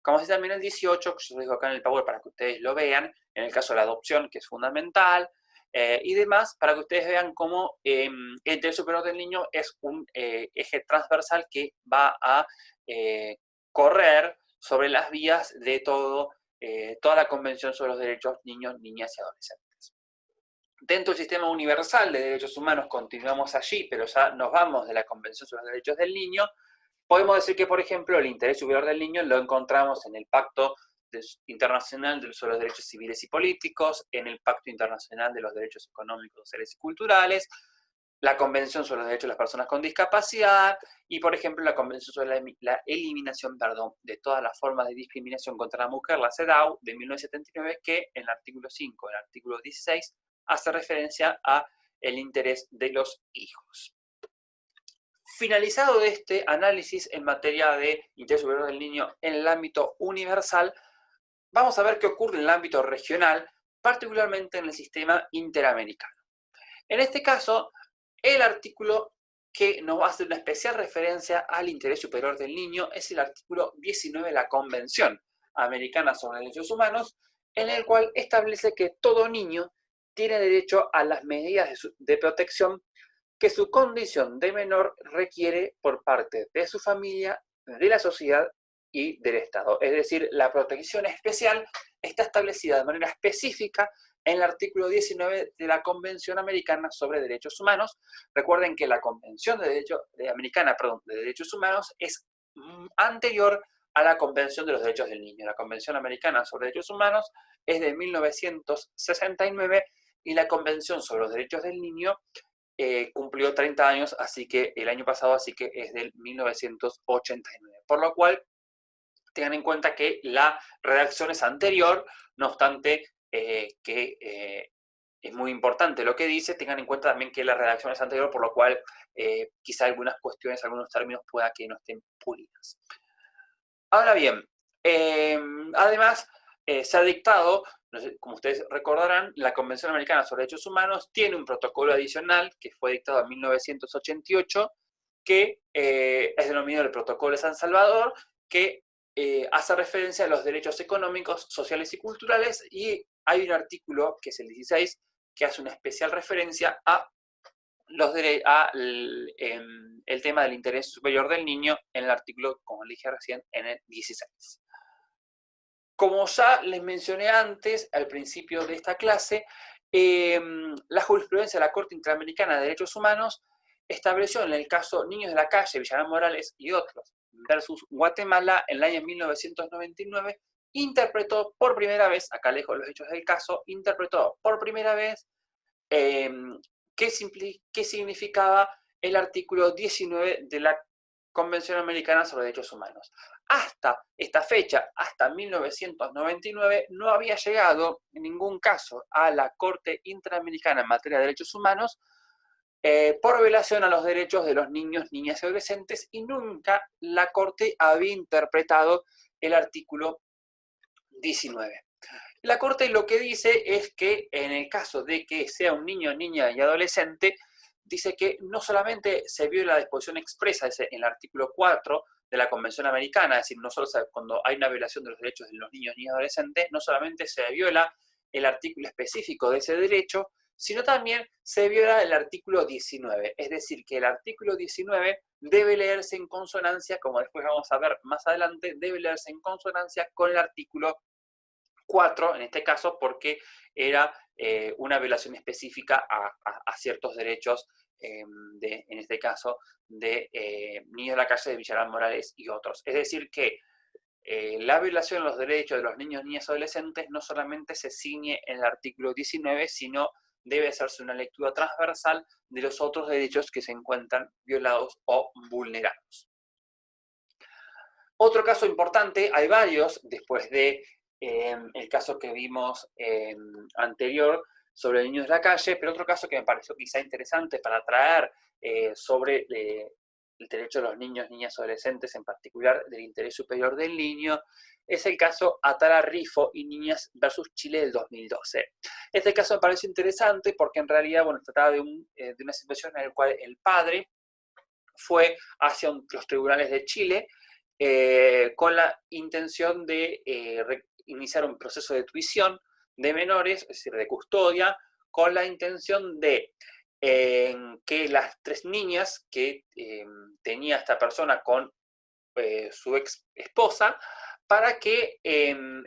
S1: Como se también el 18, que yo lo dejo acá en el Power para que ustedes lo vean, en el caso de la adopción, que es fundamental, y demás, para que ustedes vean cómo el interés superior del niño es un eje transversal que va a correr sobre las vías de toda la Convención sobre los Derechos Niños, Niñas y Adolescentes. Dentro del sistema universal de derechos humanos continuamos allí, pero ya nos vamos de la Convención sobre los Derechos del Niño. Podemos decir que, por ejemplo, el interés superior del niño lo encontramos en el Pacto Internacional sobre los Derechos Civiles y Políticos, en el Pacto Internacional de los Derechos Económicos, Sociales y Culturales, la Convención sobre los Derechos de las Personas con Discapacidad y, por ejemplo, la Convención sobre la eliminación de todas las formas de discriminación contra la mujer, la CEDAW, de 1979, que en el artículo 5, en el artículo 16, hace referencia a el interés de los hijos. Finalizado este análisis en materia de interés superior del niño en el ámbito universal, vamos a ver qué ocurre en el ámbito regional, particularmente en el sistema interamericano. En este caso, el artículo que nos va a hacer una especial referencia al interés superior del niño es el artículo 19 de la Convención Americana sobre Derechos Humanos, en el cual establece que todo niño tiene derecho a las medidas de protección que su condición de menor requiere por parte de su familia, de la sociedad y del Estado. Es decir, la protección especial está establecida de manera específica en el artículo 19 de la Convención Americana sobre Derechos Humanos. Recuerden que la Convención Americana de Derechos Humanos es anterior a la Convención de los Derechos del Niño. La Convención Americana sobre Derechos Humanos es de 1969 y la Convención sobre los Derechos del Niño cumplió 30 años, así que el año pasado, así que es del 1989. Por lo cual, tengan en cuenta que la redacción es anterior, no obstante que es muy importante lo que dice, tengan en cuenta también que la redacción es anterior, por lo cual quizá algunas cuestiones, algunos términos pueda que no estén pulidas. Ahora bien, además se ha dictado, como ustedes recordarán, la Convención Americana sobre Derechos Humanos tiene un protocolo adicional que fue dictado en 1988, que es denominado el Protocolo de San Salvador, que hace referencia a los derechos económicos, sociales y culturales, y hay un artículo, que es el 16, que hace una especial referencia a el tema del interés superior del niño en el artículo, como le dije recién, en el 16. Como ya les mencioné antes, al principio de esta clase, la jurisprudencia de la Corte Interamericana de Derechos Humanos estableció en el caso Niños de la Calle, Villarán Morales y otros, versus Guatemala en el año 1999, interpretó por primera vez, acá lejos los hechos del caso, interpretó por primera vez qué significaba el artículo 19 de la Convención Americana sobre Derechos Humanos. Hasta esta fecha, hasta 1999, no había llegado en ningún caso a la Corte Interamericana en materia de derechos humanos por violación a los derechos de los niños, niñas y adolescentes, y nunca la Corte había interpretado el artículo 19. La Corte lo que dice es que en el caso de que sea un niño, niña y adolescente, dice que no solamente se viola la disposición expresa en el artículo 4 de la Convención Americana, es decir, no solo cuando hay una violación de los derechos de los niños, niñas y adolescentes, no solamente se viola el artículo específico de ese derecho, sino también se viola el artículo 19. Es decir, que el artículo 19 debe leerse en consonancia, como después vamos a ver más adelante, debe leerse en consonancia con el artículo 4, en este caso, porque era una violación específica a ciertos derechos, en este caso, de niños de la calle de Villarán Morales y otros. Es decir, que la violación de los derechos de los niños, niñas y adolescentes no solamente se ciñe en el artículo 19, sino debe hacerse una lectura transversal de los otros derechos que se encuentran violados o vulnerados. Otro caso importante, hay varios, después de el caso que vimos anterior sobre niños de la calle, pero otro caso que me pareció quizá interesante para traer sobre el derecho de los niños, niñas y adolescentes, en particular del interés superior del niño, es el caso Atala Rifo y Niñas versus Chile del 2012. Este caso me parece interesante porque en realidad, bueno, trataba de una situación en la cual el padre fue hacia los tribunales de Chile con la intención de iniciar un proceso de tuición de menores, es decir, de custodia, con la intención de que las 3 niñas que tenía esta persona con su ex esposa, para que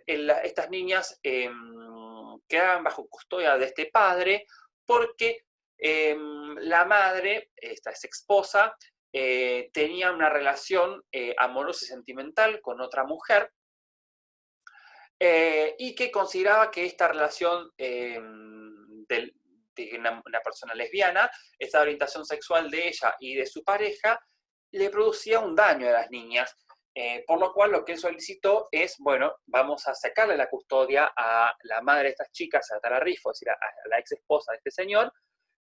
S1: estas niñas quedaran bajo custodia de este padre, porque la madre, esta ex esposa, tenía una relación amorosa y sentimental con otra mujer, y que consideraba que esta relación de una persona lesbiana, esta orientación sexual de ella y de su pareja, le producía un daño a las niñas, por lo cual lo que él solicitó es, bueno, vamos a sacarle la custodia a la madre de estas chicas, a Atala Rifo, es decir, a la ex esposa de este señor,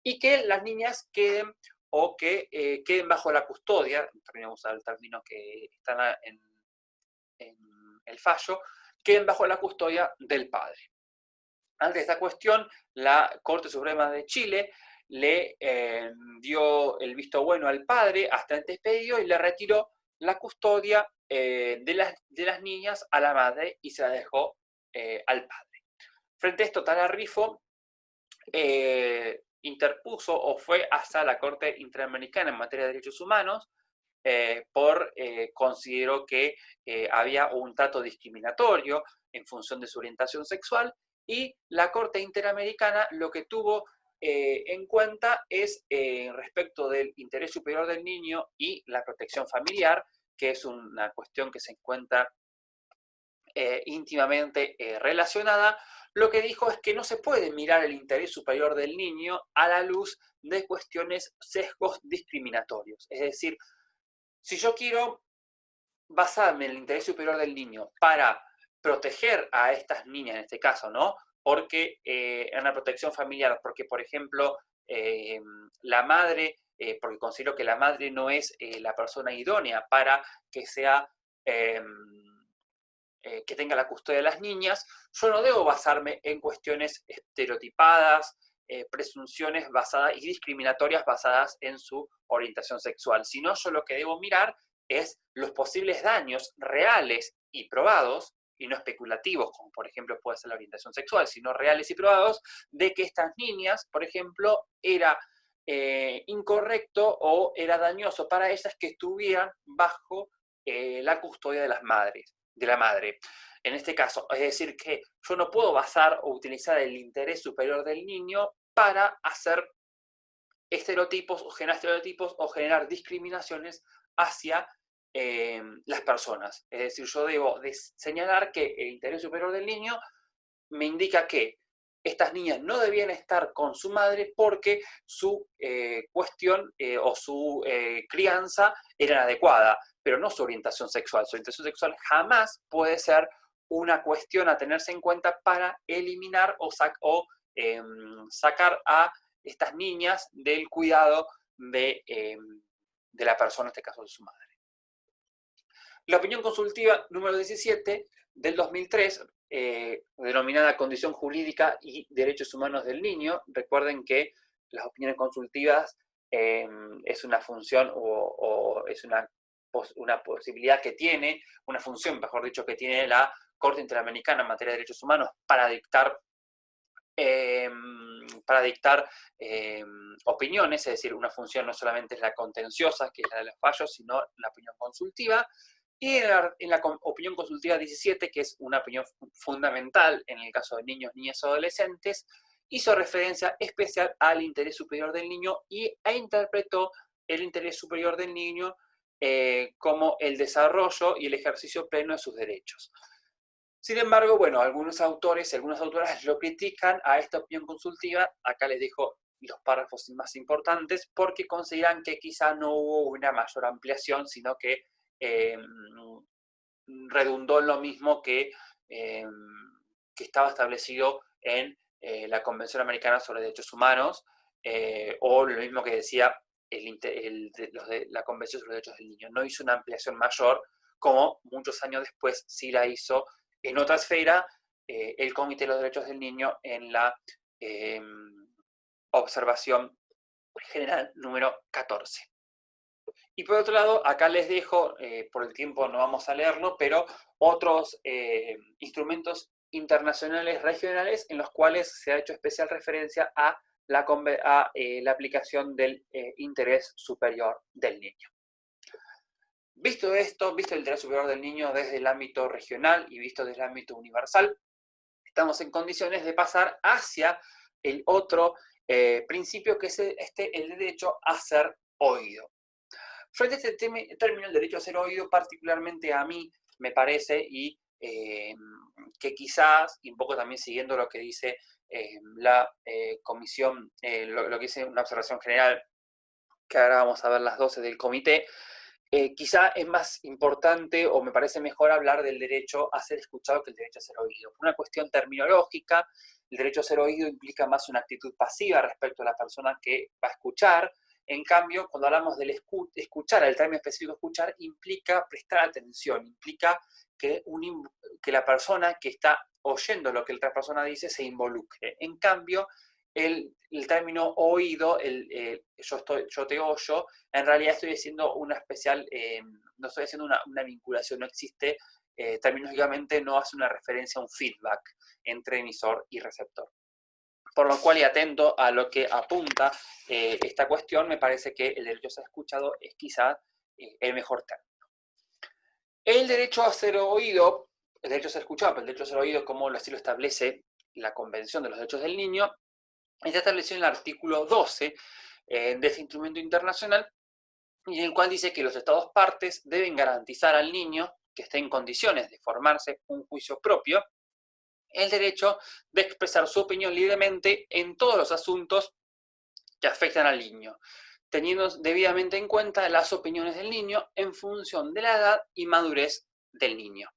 S1: y que las niñas queden o que queden bajo la custodia, también vamos a ver el término que está en el fallo, queden bajo la custodia del padre. Ante esta cuestión, la Corte Suprema de Chile le dio el visto bueno al padre hasta el despedido y le retiró la custodia de las niñas a la madre y se la dejó al padre. Frente a esto, Atala Rifo interpuso o fue hasta la Corte Interamericana en materia de derechos humanos, consideró que había un trato discriminatorio en función de su orientación sexual, y la Corte Interamericana lo que tuvo en cuenta es respecto del interés superior del niño y la protección familiar, que es una cuestión que se encuentra íntimamente relacionada. Lo que dijo es que no se puede mirar el interés superior del niño a la luz de cuestiones, sesgos discriminatorios. Es decir, si yo quiero basarme en el interés superior del niño para proteger a estas niñas, en este caso, ¿no? Porque en la protección familiar, porque, por ejemplo, la madre, porque considero que la madre no es la persona idónea para que sea que tenga la custodia de las niñas, yo no debo basarme en cuestiones estereotipadas, presunciones basadas y discriminatorias basadas en su orientación sexual, sino yo lo que debo mirar es los posibles daños reales y probados y no especulativos, como por ejemplo puede ser la orientación sexual, sino reales y probados, de que estas niñas, por ejemplo, era incorrecto o era dañoso para ellas que estuvieran bajo la custodia de las madres, de la madre. En este caso, es decir, que yo no puedo basar o utilizar el interés superior del niño para hacer estereotipos o generar discriminaciones hacia las personas. Es decir, yo debo señalar que el interés superior del niño me indica que estas niñas no debían estar con su madre porque su cuestión o su crianza era adecuada, pero no su orientación sexual. Su orientación sexual jamás puede ser una cuestión a tenerse en cuenta para eliminar o sacar a estas niñas del cuidado de la persona, en este caso de su madre. La opinión consultiva número 17 del 2003, denominada Condición Jurídica y Derechos Humanos del Niño. Recuerden que las opiniones consultivas es una función o es una posibilidad que tiene, una función, mejor dicho, que tiene la Corte Interamericana en materia de derechos humanos para dictar opiniones, es decir, una función no solamente es la contenciosa, que es la de los fallos, sino la opinión consultiva. Y en la opinión consultiva 17, que es una opinión fundamental en el caso de niños, niñas o adolescentes, hizo referencia especial al interés superior del niño e interpretó el interés superior del niño como el desarrollo y el ejercicio pleno de sus derechos. Sin embargo, bueno, algunos autores y algunas autoras lo critican a esta opinión consultiva. Acá les dejo los párrafos más importantes porque consideran que quizá no hubo una mayor ampliación, sino que redundó en lo mismo que estaba establecido en la Convención Americana sobre Derechos Humanos, o lo mismo que decía la Convención sobre Derechos del Niño. No hizo una ampliación mayor, como muchos años después sí la hizo en otra esfera el Comité de los Derechos del Niño en la observación general número 14. Y por otro lado, acá les dejo, por el tiempo no vamos a leerlo, pero otros instrumentos internacionales regionales en los cuales se ha hecho especial referencia a la aplicación del interés superior del niño. Visto esto, visto el interés superior del niño desde el ámbito regional y visto desde el ámbito universal, estamos en condiciones de pasar hacia el otro principio, que es el derecho a ser oído. Frente a este término, el derecho a ser oído, particularmente a mí me parece, y que quizás, y un poco también siguiendo lo que dice la comisión, lo que dice una observación general, que ahora vamos a ver las 12 del comité, quizá es más importante o me parece mejor hablar del derecho a ser escuchado que el derecho a ser oído. Por una cuestión terminológica, el derecho a ser oído implica más una actitud pasiva respecto a la persona que va a escuchar. En cambio, cuando hablamos del escuchar, el término específico escuchar, implica prestar atención, implica que la persona que está oyendo lo que la otra persona dice se involucre. En cambio, el término oído, yo te oyo, en realidad estoy haciendo una especial, no estoy haciendo una vinculación, no existe, terminológicamente no hace una referencia a un feedback entre emisor y receptor. Por lo cual, y atento a lo que apunta esta cuestión, me parece que el derecho a ser escuchado es quizás el mejor término. El derecho a ser oído, el derecho a ser escuchado, pero el derecho a ser oído, como así lo establece la Convención de los Derechos del Niño, está establecido en el artículo 12 de este instrumento internacional, y en el cual dice que los Estados partes deben garantizar al niño que esté en condiciones de formarse un juicio propio, el derecho de expresar su opinión libremente en todos los asuntos que afectan al niño, teniendo debidamente en cuenta las opiniones del niño en función de la edad y madurez del niño.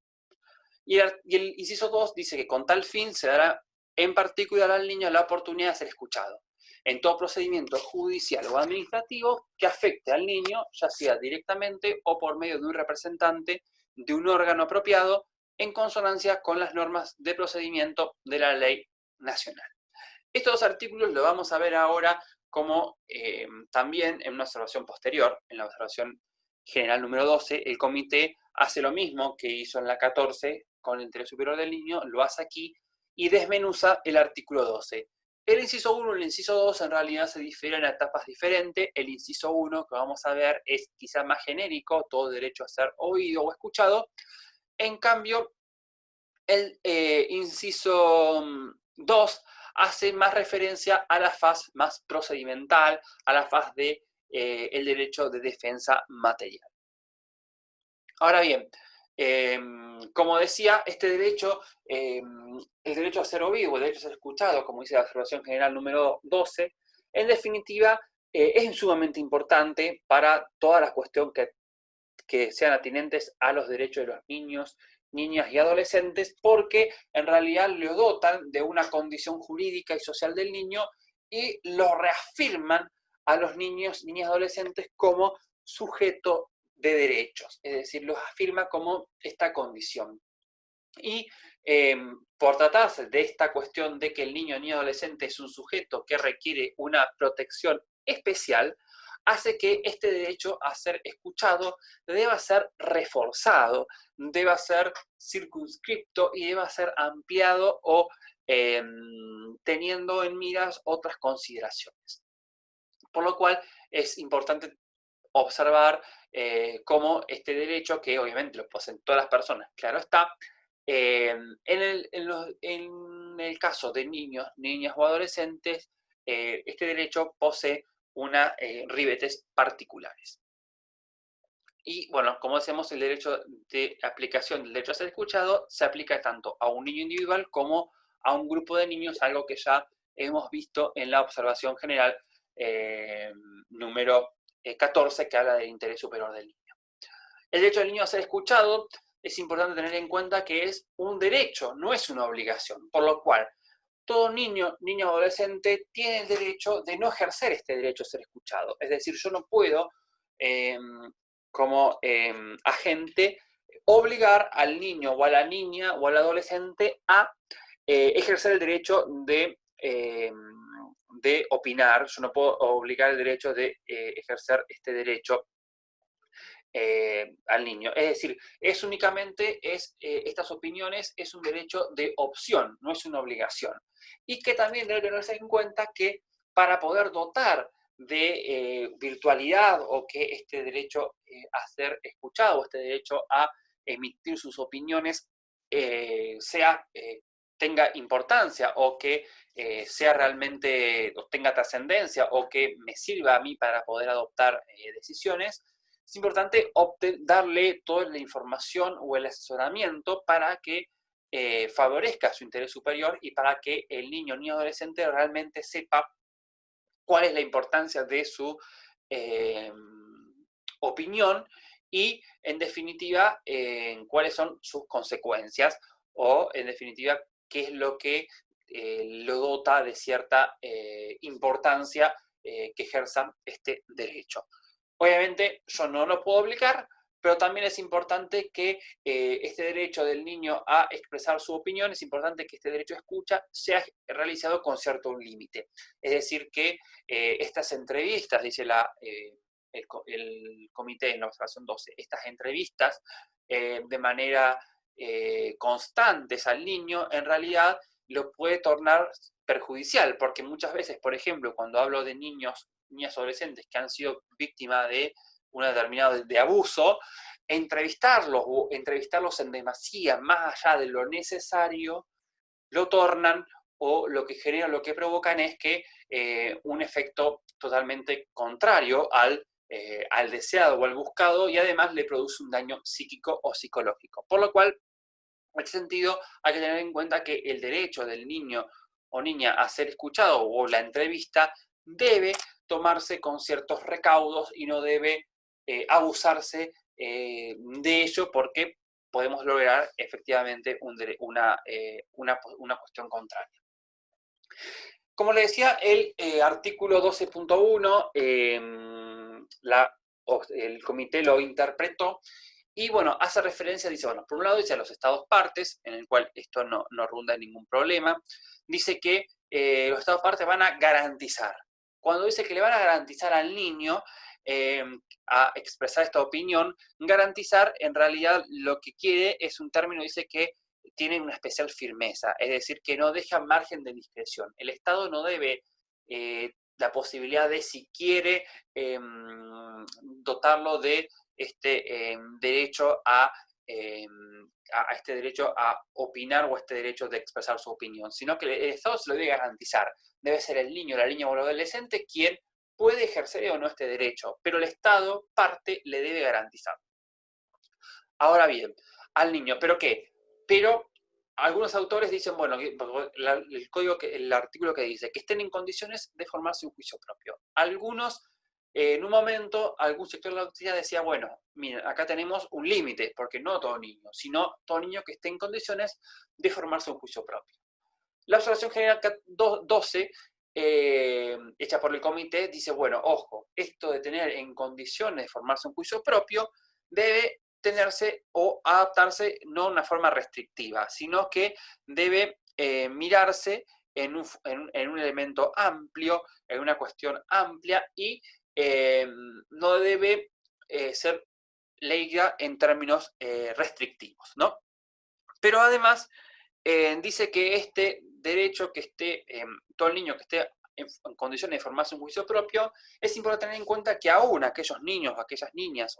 S1: Y el inciso 2 dice que con tal fin se dará en particular al niño la oportunidad de ser escuchado en todo procedimiento judicial o administrativo que afecte al niño, ya sea directamente o por medio de un representante de un órgano apropiado, en consonancia con las normas de procedimiento de la ley nacional. Estos dos artículos lo vamos a ver ahora como también en una observación posterior, en la observación general número 12, el comité hace lo mismo que hizo en la 14, con el interés superior del niño, lo hace aquí y desmenuza el artículo 12. El inciso 1 y el inciso 2 en realidad se difieren a etapas diferentes. El inciso 1 que vamos a ver es quizá más genérico, todo derecho a ser oído o escuchado. En cambio, el inciso 2 hace más referencia a la faz más procedimental, a la faz de el derecho de defensa material. Ahora bien, como decía, este derecho, el derecho a ser oído, el derecho a ser escuchado, como dice la observación general número 12, en definitiva, es sumamente importante para toda la cuestión que sean atinentes a los derechos de los niños, niñas y adolescentes, porque en realidad lo dotan de una condición jurídica y social del niño y lo reafirman a los niños, niñas y adolescentes como sujeto de derechos, es decir, los afirma como esta condición. Y por tratarse de esta cuestión de que el niño o niña adolescente es un sujeto que requiere una protección especial, hace que este derecho a ser escuchado deba ser reforzado, deba ser circunscripto y deba ser ampliado o teniendo en miras otras consideraciones. Por lo cual es importante observar cómo este derecho, que obviamente lo poseen todas las personas, claro está, en el caso de niños, niñas o adolescentes, este derecho posee ribetes particulares. Y bueno, como decíamos, el derecho de aplicación del derecho a ser escuchado se aplica tanto a un niño individual como a un grupo de niños, algo que ya hemos visto en la observación general número 14, que habla del interés superior del niño. El derecho del niño a ser escuchado es importante tener en cuenta que es un derecho, no es una obligación, por lo cual todo niño, niña o adolescente tiene el derecho de no ejercer este derecho a ser escuchado. Es decir, yo no puedo, como agente, obligar al niño o a la niña o al adolescente a ejercer el derecho de opinar. Yo no puedo obligar el derecho de ejercer este derecho al niño. Es decir, estas opiniones es un derecho de opción, no es una obligación. Y que también debe tenerse en cuenta que para poder dotar de virtualidad o que este derecho a ser escuchado, este derecho a emitir sus opiniones, tenga importancia o que sea realmente, o tenga trascendencia o que me sirva a mí para poder adoptar decisiones, es importante darle toda la información o el asesoramiento para que favorezca su interés superior y para que el niño o niña adolescente realmente sepa cuál es la importancia de su opinión y, en definitiva, cuáles son sus consecuencias o, en definitiva, qué es lo que lo dota de cierta importancia que ejerza este derecho. Obviamente yo no lo puedo obligar, pero también es importante que este derecho del niño a expresar su opinión, es importante que este derecho a escucha sea realizado con cierto límite. Es decir, que estas entrevistas, dice el comité en la observación 12, estas entrevistas de manera constantes al niño, en realidad lo puede tornar perjudicial, porque muchas veces, por ejemplo, cuando hablo de niños, niñas adolescentes que han sido víctimas de un determinado de abuso, entrevistarlos en demasía, más allá de lo necesario, lo tornan o lo que generan, lo que provocan es que un efecto totalmente contrario al deseado o al buscado y además le produce un daño psíquico o psicológico. Por lo cual, en este sentido, hay que tener en cuenta que el derecho del niño o niña a ser escuchado o la entrevista debe tomarse con ciertos recaudos y no debe abusarse de ello porque podemos lograr efectivamente una cuestión contraria. Como le decía, el artículo 12.1, el comité lo interpretó y, bueno, hace referencia, dice, bueno, por un lado dice a los estados partes, en el cual esto no ronda ningún problema, dice que los estados partes van a garantizar. Cuando dice que le van a garantizar al niño a expresar esta opinión, garantizar en realidad lo que quiere es un término, dice que tienen una especial firmeza, es decir, que no dejan margen de discreción. El Estado no debe la posibilidad de, si quiere, dotarlo de este derecho a este derecho a opinar o este derecho de expresar su opinión, sino que el Estado se lo debe garantizar. Debe ser el niño, la niña o el adolescente quien puede ejercer o no este derecho, pero el Estado, parte, le debe garantizar. Ahora bien, al niño, ¿pero qué? Pero algunos autores dicen, bueno, el artículo que dice que estén en condiciones de formarse un juicio propio. Algunos, en un momento, algún sector de la doctrina decía, bueno, miren, acá tenemos un límite, porque no todo niño, sino todo niño que esté en condiciones de formarse un juicio propio. La observación general 12, hecha por el comité, dice, bueno, ojo, esto de tener en condiciones de formarse un juicio propio debe tenerse o adaptarse no de una forma restrictiva, sino que debe mirarse en un elemento amplio, en una cuestión amplia, y no debe ser leída en términos restrictivos, ¿no? Pero además dice que este derecho, que esté todo el niño que esté en condiciones de formarse un juicio propio, es importante tener en cuenta que aún aquellos niños o aquellas niñas,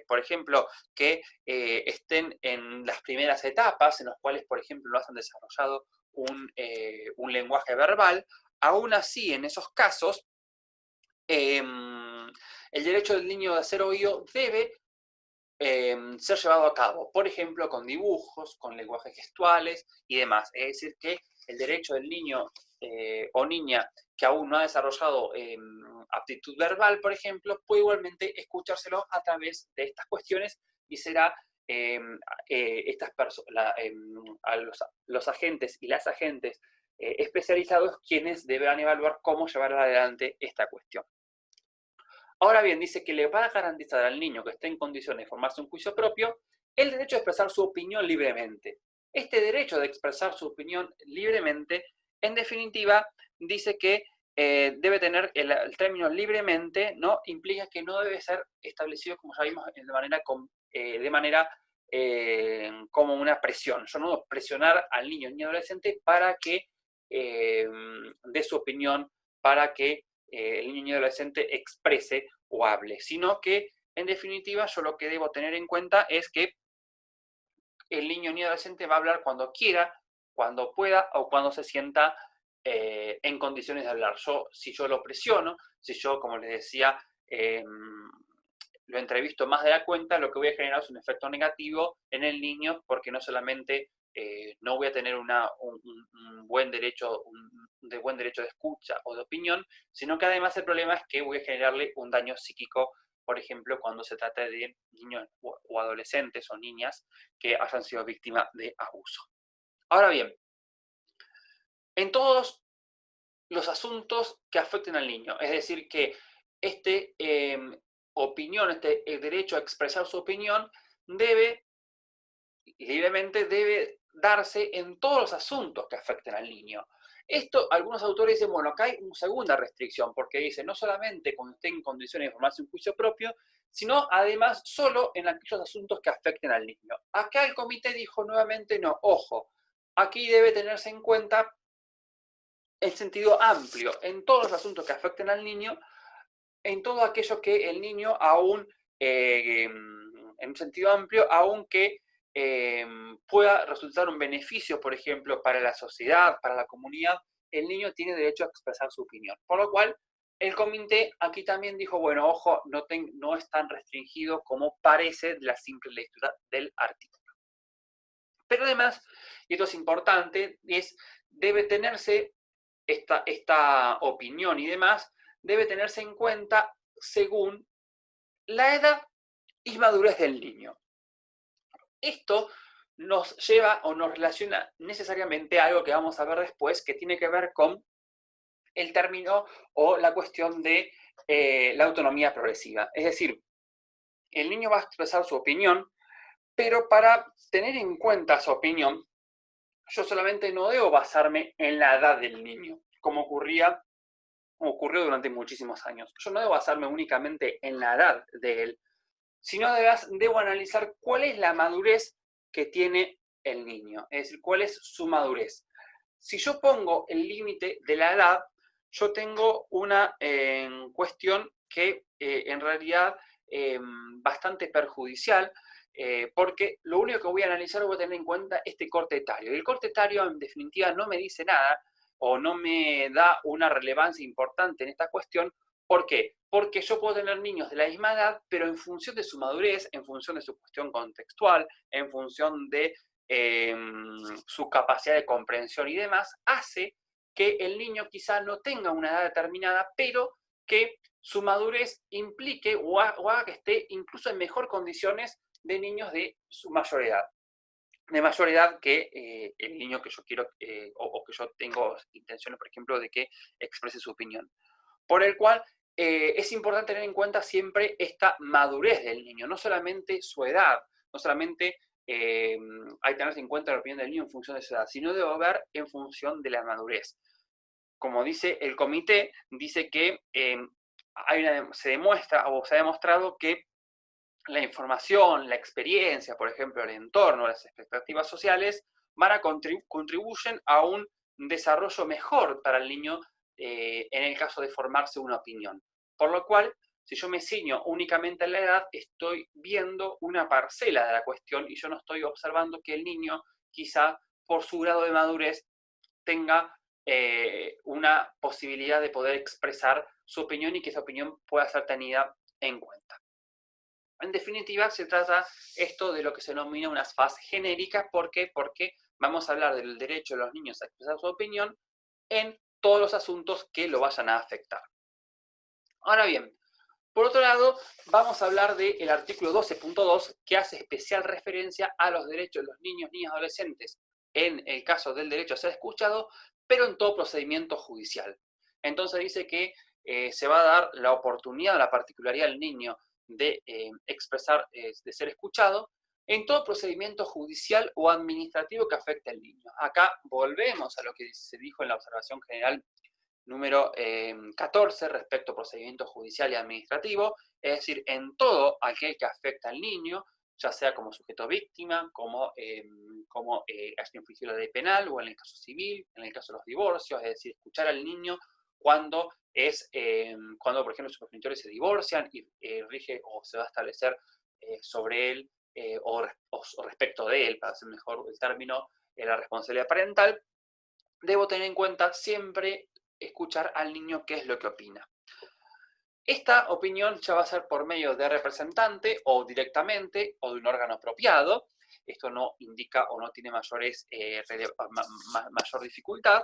S1: por ejemplo, que estén en las primeras etapas, en las cuales, por ejemplo, no han desarrollado un lenguaje verbal, aún así, en esos casos, el derecho del niño de ser oído debe ser llevado a cabo, por ejemplo, con dibujos, con lenguajes gestuales y demás. Es decir, que el derecho del niño o niña que aún no ha desarrollado aptitud verbal, por ejemplo, puede igualmente escuchárselo a través de estas cuestiones, y será a los agentes y las agentes especializados quienes deberán evaluar cómo llevar adelante esta cuestión. Ahora bien, dice que le va a garantizar al niño que esté en condiciones de formarse un juicio propio el derecho de expresar su opinión libremente. Este derecho de expresar su opinión libremente, en definitiva, dice que debe tener el término libremente, ¿no? Implica que no debe ser establecido, como ya vimos, de manera como una presión. Yo no debo presionar al niño ni adolescente para que dé su opinión, para que el niño y adolescente exprese o hable, sino que, en definitiva, yo lo que debo tener en cuenta es que el niño y adolescente va a hablar cuando quiera, cuando pueda o cuando se sienta en condiciones de hablar. Si yo lo presiono, si yo, como les decía, lo entrevisto más de la cuenta, lo que voy a generar es un efecto negativo en el niño, porque no solamente no voy a tener un buen derecho de escucha o de opinión, sino que además el problema es que voy a generarle un daño psíquico, por ejemplo, cuando se trata de niños o adolescentes o niñas que hayan sido víctimas de abuso. Ahora bien, en todos los asuntos que afecten al niño, es decir, que el derecho a expresar su opinión libremente debe darse en todos los asuntos que afecten al niño. Esto, algunos autores dicen, bueno, acá hay una segunda restricción, porque dice, no solamente cuando esté en condiciones de formarse un juicio propio, sino además solo en aquellos asuntos que afecten al niño. Acá el comité dijo nuevamente, no, ojo, aquí debe tenerse en cuenta en sentido amplio, en todos los asuntos que afecten al niño, en todo aquello que el niño aún, en un sentido amplio, aunque pueda resultar un beneficio, por ejemplo, para la sociedad, para la comunidad, el niño tiene derecho a expresar su opinión. Por lo cual, el comité aquí también dijo, bueno, ojo, no es tan restringido como parece de la simple lectura del artículo. Pero además, y esto es importante, debe tenerse esta opinión y demás, debe tenerse en cuenta según la edad y madurez del niño. Esto nos lleva o nos relaciona necesariamente a algo que vamos a ver después, que tiene que ver con el término o la cuestión de la autonomía progresiva. Es decir, el niño va a expresar su opinión, pero para tener en cuenta su opinión, yo solamente no debo basarme en la edad del niño, como ocurrió durante muchísimos años. Yo no debo basarme únicamente en la edad de él, sino debo analizar cuál es la madurez que tiene el niño, es decir, cuál es su madurez. Si yo pongo el límite de la edad, yo tengo una cuestión que en realidad bastante perjudicial, porque lo único que voy a analizar, voy a tener en cuenta este corte etario. Y el corte etario, en definitiva, no me dice nada o no me da una relevancia importante en esta cuestión. ¿Por qué? Porque yo puedo tener niños de la misma edad, pero en función de su madurez, en función de su cuestión contextual, en función de su capacidad de comprensión y demás, hace que el niño quizá no tenga una edad determinada, pero que su madurez implique o haga que esté incluso en mejor condiciones de niños de su mayor edad. De mayor edad que el niño que yo quiero o que yo tengo intenciones, por ejemplo, de que exprese su opinión. Por el cual es importante tener en cuenta siempre esta madurez del niño, no solamente su edad, no solamente hay que tener en cuenta la opinión del niño en función de su edad, sino debe ver en función de la madurez. Como dice el comité, dice que se demuestra o se ha demostrado que la información, la experiencia, por ejemplo, el entorno, las expectativas sociales, contribuyen a un desarrollo mejor para el niño en el caso de formarse una opinión. Por lo cual, si yo me ciño únicamente a la edad, estoy viendo una parcela de la cuestión y yo no estoy observando que el niño, quizá por su grado de madurez, tenga una posibilidad de poder expresar su opinión y que esa opinión pueda ser tenida en cuenta. En definitiva, se trata esto de lo que se denomina unas fases genéricas. ¿Por qué? Porque vamos a hablar del derecho de los niños a expresar su opinión en todos los asuntos que lo vayan a afectar. Ahora bien, por otro lado, vamos a hablar del artículo 12.2, que hace especial referencia a los derechos de los niños, niñas y adolescentes en el caso del derecho a ser escuchado, pero en todo procedimiento judicial. Entonces dice que se va a dar la oportunidad, la particularidad del niño de expresar, de ser escuchado, en todo procedimiento judicial o administrativo que afecte al niño. Acá volvemos a lo que se dijo en la observación general número 14 respecto a procedimiento judicial y administrativo, es decir, en todo aquel que afecta al niño, ya sea como sujeto víctima, como haya infringido la ley penal, o en el caso civil, en el caso de los divorcios, es decir, escuchar al niño cuando cuando por ejemplo sus progenitores se divorcian y rige o se va a establecer sobre él o respecto de él, para hacer mejor el término, la responsabilidad parental. Debo tener en cuenta siempre escuchar al niño qué es lo que opina. Esta opinión ya va a ser por medio de representante o directamente o de un órgano apropiado. Esto no indica o no tiene mayor dificultad.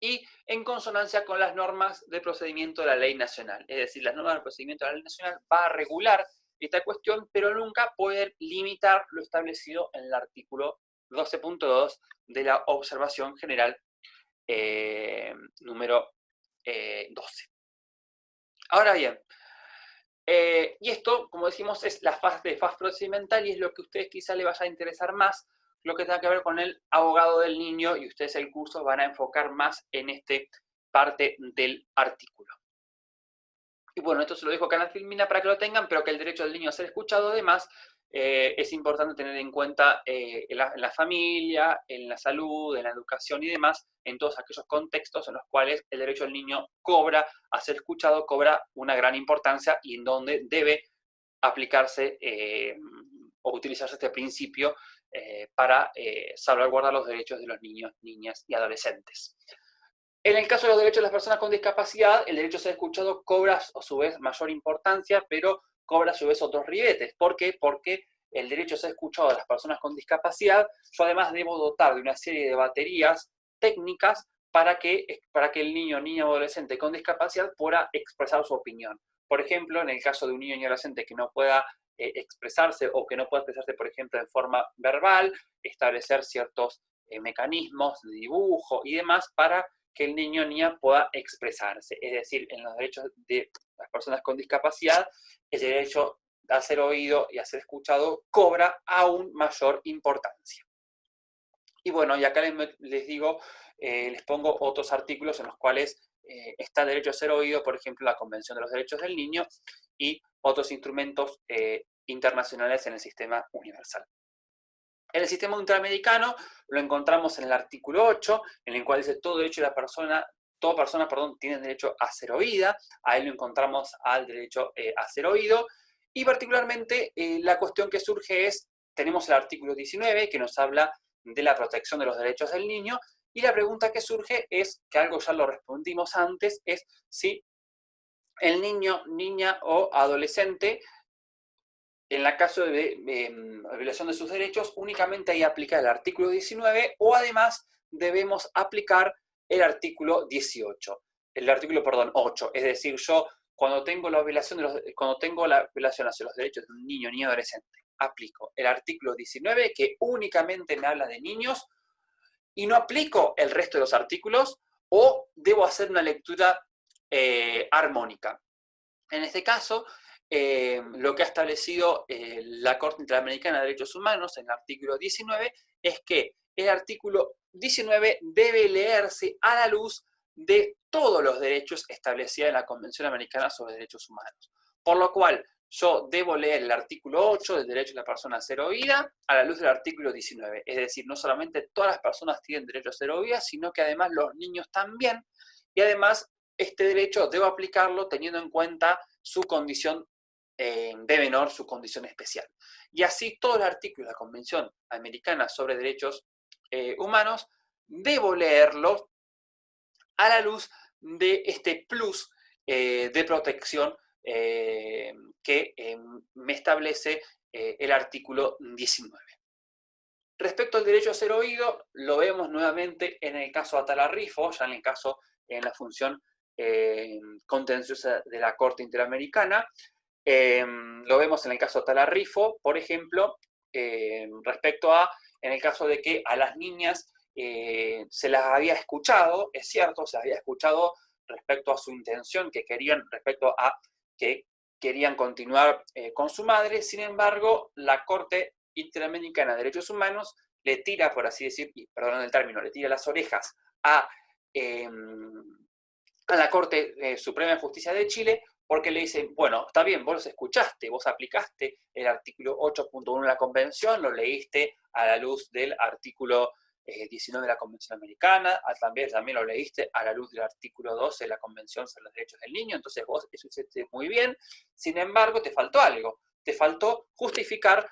S1: Y en consonancia con las normas de procedimiento de la ley nacional. Es decir, las normas de procedimiento de la ley nacional va a regular esta cuestión, pero nunca pueden limitar lo establecido en el artículo 12.2 de la observación general número 12. Ahora bien, y esto, como decimos, es la fase procedimental y es lo que a ustedes quizá les vaya a interesar más, lo que tenga que ver con el abogado del niño, y ustedes el curso van a enfocar más en esta parte del artículo. Y bueno, esto se lo dejo acá en la filmina para que lo tengan, pero que el derecho del niño a ser escuchado, además, es importante tener en cuenta en la familia, en la salud, en la educación y demás, en todos aquellos contextos en los cuales el derecho del niño cobra a ser escuchado, cobra una gran importancia y en donde debe aplicarse o utilizarse este principio para salvaguardar los derechos de los niños, niñas y adolescentes. En el caso de los derechos de las personas con discapacidad, el derecho a ser escuchado cobra a su vez mayor importancia, pero cobra a su vez otros ribetes. ¿Por qué? Porque el derecho a ser escuchado de las personas con discapacidad, yo además debo dotar de una serie de baterías técnicas para que el niño, niña o adolescente con discapacidad pueda expresar su opinión. Por ejemplo, en el caso de un niño o adolescente que no pueda expresarse o que no pueda expresarse, por ejemplo, en forma verbal, establecer ciertos mecanismos de dibujo y demás para que el niño o niña pueda expresarse. Es decir, en los derechos de las personas con discapacidad, el derecho a ser oído y a ser escuchado cobra aún mayor importancia. Y bueno, y acá les digo, les pongo otros artículos en los cuales está el derecho a ser oído, por ejemplo, la Convención de los Derechos del Niño y otros instrumentos internacionales en el sistema universal. En el sistema interamericano lo encontramos en el artículo 8, en el cual dice todo derecho de la persona, toda persona, perdón, tiene derecho a ser oída. Ahí lo encontramos al derecho a ser oído. Y particularmente la cuestión que surge es, tenemos el artículo 19 que nos habla de la protección de los derechos del niño, y la pregunta que surge es, que algo ya lo respondimos antes, es si el niño, niña o adolescente, en la caso de violación de sus derechos, únicamente ahí aplica el artículo 19 o además debemos aplicar el artículo 18, el artículo, perdón, 8. Es decir, yo cuando tengo la violación, cuando tengo la violación hacia los derechos de un niño, niña, adolescente, aplico el artículo 19 que únicamente me habla de niños y no aplico el resto de los artículos, o debo hacer una lectura armónica. En este caso, lo que ha establecido la Corte Interamericana de Derechos Humanos en el artículo 19 es que el artículo 19 debe leerse a la luz de todos los derechos establecidos en la Convención Americana sobre Derechos Humanos. Por lo cual, yo debo leer el artículo 8 del derecho de la persona a ser oída a la luz del artículo 19. Es decir, no solamente todas las personas tienen derecho a ser oídas, sino que además los niños también. Y además, este derecho debo aplicarlo teniendo en cuenta su condición de menor, su condición especial. Y así todo el artículo de la Convención Americana sobre Derechos Humanos, debo leerlo a la luz de este plus de protección que me establece el artículo 19. Respecto al derecho a ser oído, lo vemos nuevamente en el caso Atala-Rifo, ya en la función contenciosa de la Corte Interamericana. Lo vemos en el caso Atala-Rifo, por ejemplo, respecto a, en el caso de que a las niñas se las había escuchado, es cierto, se había escuchado respecto a su intención, respecto a que querían continuar con su madre. Sin embargo, la Corte Interamericana de Derechos Humanos le tira, por así decir, y perdón el término, le tira las orejas a la Corte Suprema de Justicia de Chile, porque le dicen, bueno, está bien, vos los escuchaste, vos aplicaste el artículo 8.1 de la Convención, lo leíste a la luz del artículo 19 de la Convención Americana, también lo leíste a la luz del artículo 12 de la Convención sobre los Derechos del Niño, entonces vos eso hiciste muy bien. Sin embargo, te faltó algo, te faltó justificar,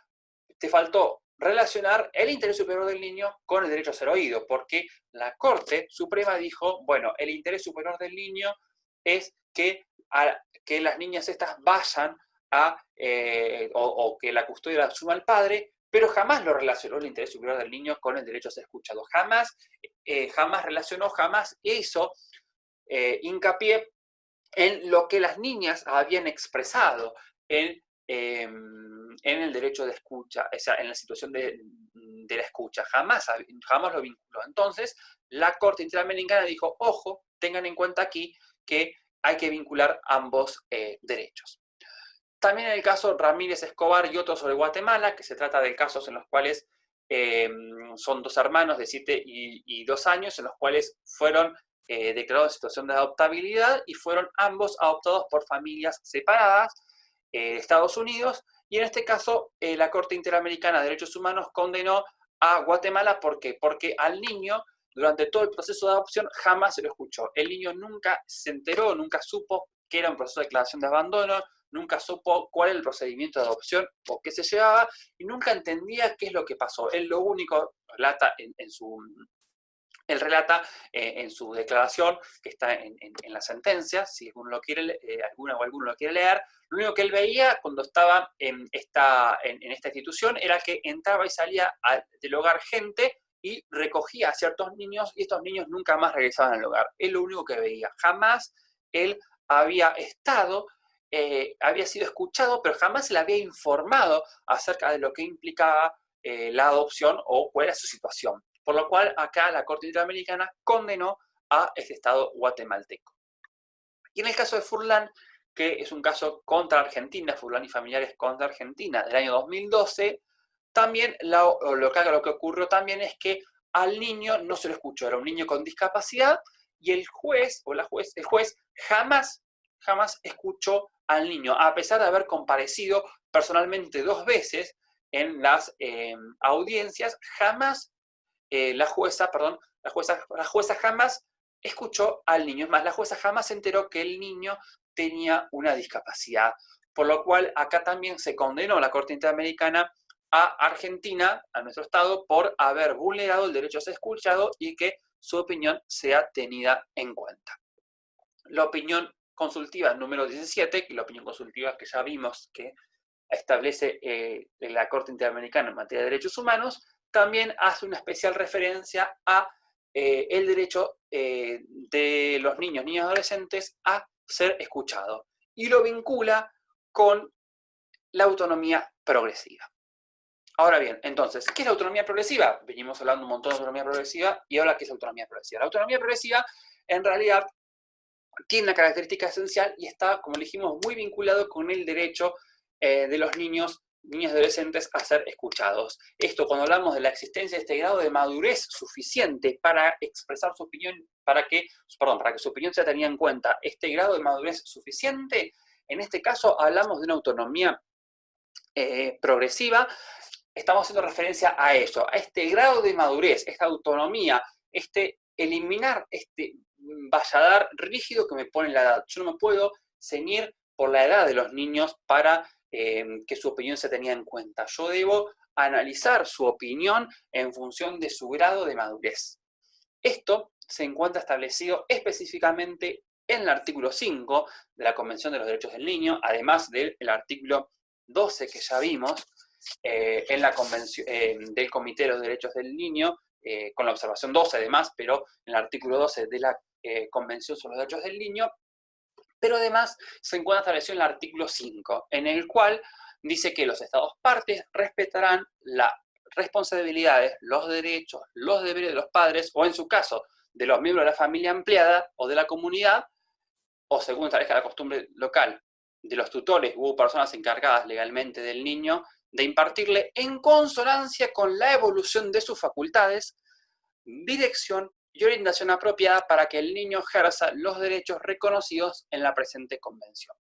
S1: te faltó relacionar el interés superior del niño con el derecho a ser oído, porque la Corte Suprema dijo, bueno, el interés superior del niño es que las niñas estas vayan o que la custodia la asuma el padre, pero jamás lo relacionó el interés superior del niño con el derecho a ser escuchado. Jamás relacionó, jamás hizo hincapié en lo que las niñas habían expresado en el derecho de escucha, o sea, en la situación de la escucha. Jamás lo vinculó. Entonces, la Corte Interamericana dijo, ojo, tengan en cuenta aquí que hay que vincular ambos derechos. También en el caso Ramírez Escobar y otros sobre Guatemala, que se trata de casos en los cuales son dos hermanos de 7 y 2 años, en los cuales fueron declarados en situación de adoptabilidad y fueron ambos adoptados por familias separadas de Estados Unidos. Y en este caso, la Corte Interamericana de Derechos Humanos condenó a Guatemala. ¿Por qué? Porque al niño, durante todo el proceso de adopción, jamás se lo escuchó. El niño nunca se enteró, nunca supo que era un proceso de declaración de abandono, nunca supo cuál era el procedimiento de adopción o qué se llevaba, y nunca entendía qué es lo que pasó. Él lo único relata él relata en su declaración, que está en la sentencia, si alguno lo quiere, alguno lo quiere leer, lo único que él veía cuando estaba en esta institución era que entraba y salía del hogar gente y recogía a ciertos niños, y estos niños nunca más regresaban al hogar. Él lo único que veía. Jamás él había había sido escuchado, pero jamás se le había informado acerca de lo que implicaba la adopción o cuál era su situación. Por lo cual, acá la Corte Interamericana condenó a este Estado guatemalteco. Y en el caso de Furlan, que es un caso contra Argentina, Furlan y familiares contra Argentina, del año 2012, también lo que ocurrió también es que al niño no se lo escuchó, era un niño con discapacidad, y el juez jamás escuchó al niño, a pesar de haber comparecido personalmente 2 veces en las audiencias, jamás la jueza jamás escuchó al niño. Es más, la jueza jamás se enteró que el niño tenía una discapacidad. Por lo cual, acá también se condenó la Corte Interamericana a Argentina, a nuestro Estado, por haber vulnerado el derecho a ser escuchado y que su opinión sea tenida en cuenta. La opinión consultiva número 17, que la opinión consultiva que ya vimos que establece la Corte Interamericana en materia de derechos humanos, también hace una especial referencia a el derecho de los niños y adolescentes a ser escuchados y lo vincula con la autonomía progresiva. Ahora bien, entonces, ¿qué es la autonomía progresiva? Venimos hablando un montón de autonomía progresiva y ahora, ¿qué es la autonomía progresiva? La autonomía progresiva, en realidad, tiene una característica esencial y está, como dijimos, muy vinculado con el derecho de los niños y adolescentes a ser escuchados. Esto, cuando hablamos de la existencia de este grado de madurez suficiente para expresar su opinión, para que su opinión sea tenida en cuenta, este grado de madurez suficiente, en este caso hablamos de una autonomía progresiva. Estamos haciendo referencia a ello, a este grado de madurez, esta autonomía, eliminar este valladar rígido que me pone la edad. Yo no me puedo ceñir por la edad de los niños para que su opinión se tenga en cuenta. Yo debo analizar su opinión en función de su grado de madurez. Esto se encuentra establecido específicamente en el artículo 5 de la Convención de los Derechos del Niño, además del artículo 12 que ya vimos, en la convención del Comité de los Derechos del Niño, con la observación 12 además, pero en el artículo 12 de la Convención sobre los Derechos del Niño, pero además se encuentra establecido en el artículo 5, en el cual dice que los Estados partes respetarán las responsabilidades, los derechos, los deberes de los padres, o en su caso, de los miembros de la familia ampliada o de la comunidad, o según establezca la costumbre local, de los tutores u personas encargadas legalmente del niño, de impartirle en consonancia con la evolución de sus facultades, dirección y orientación apropiada para que el niño ejerza los derechos reconocidos en la presente convención.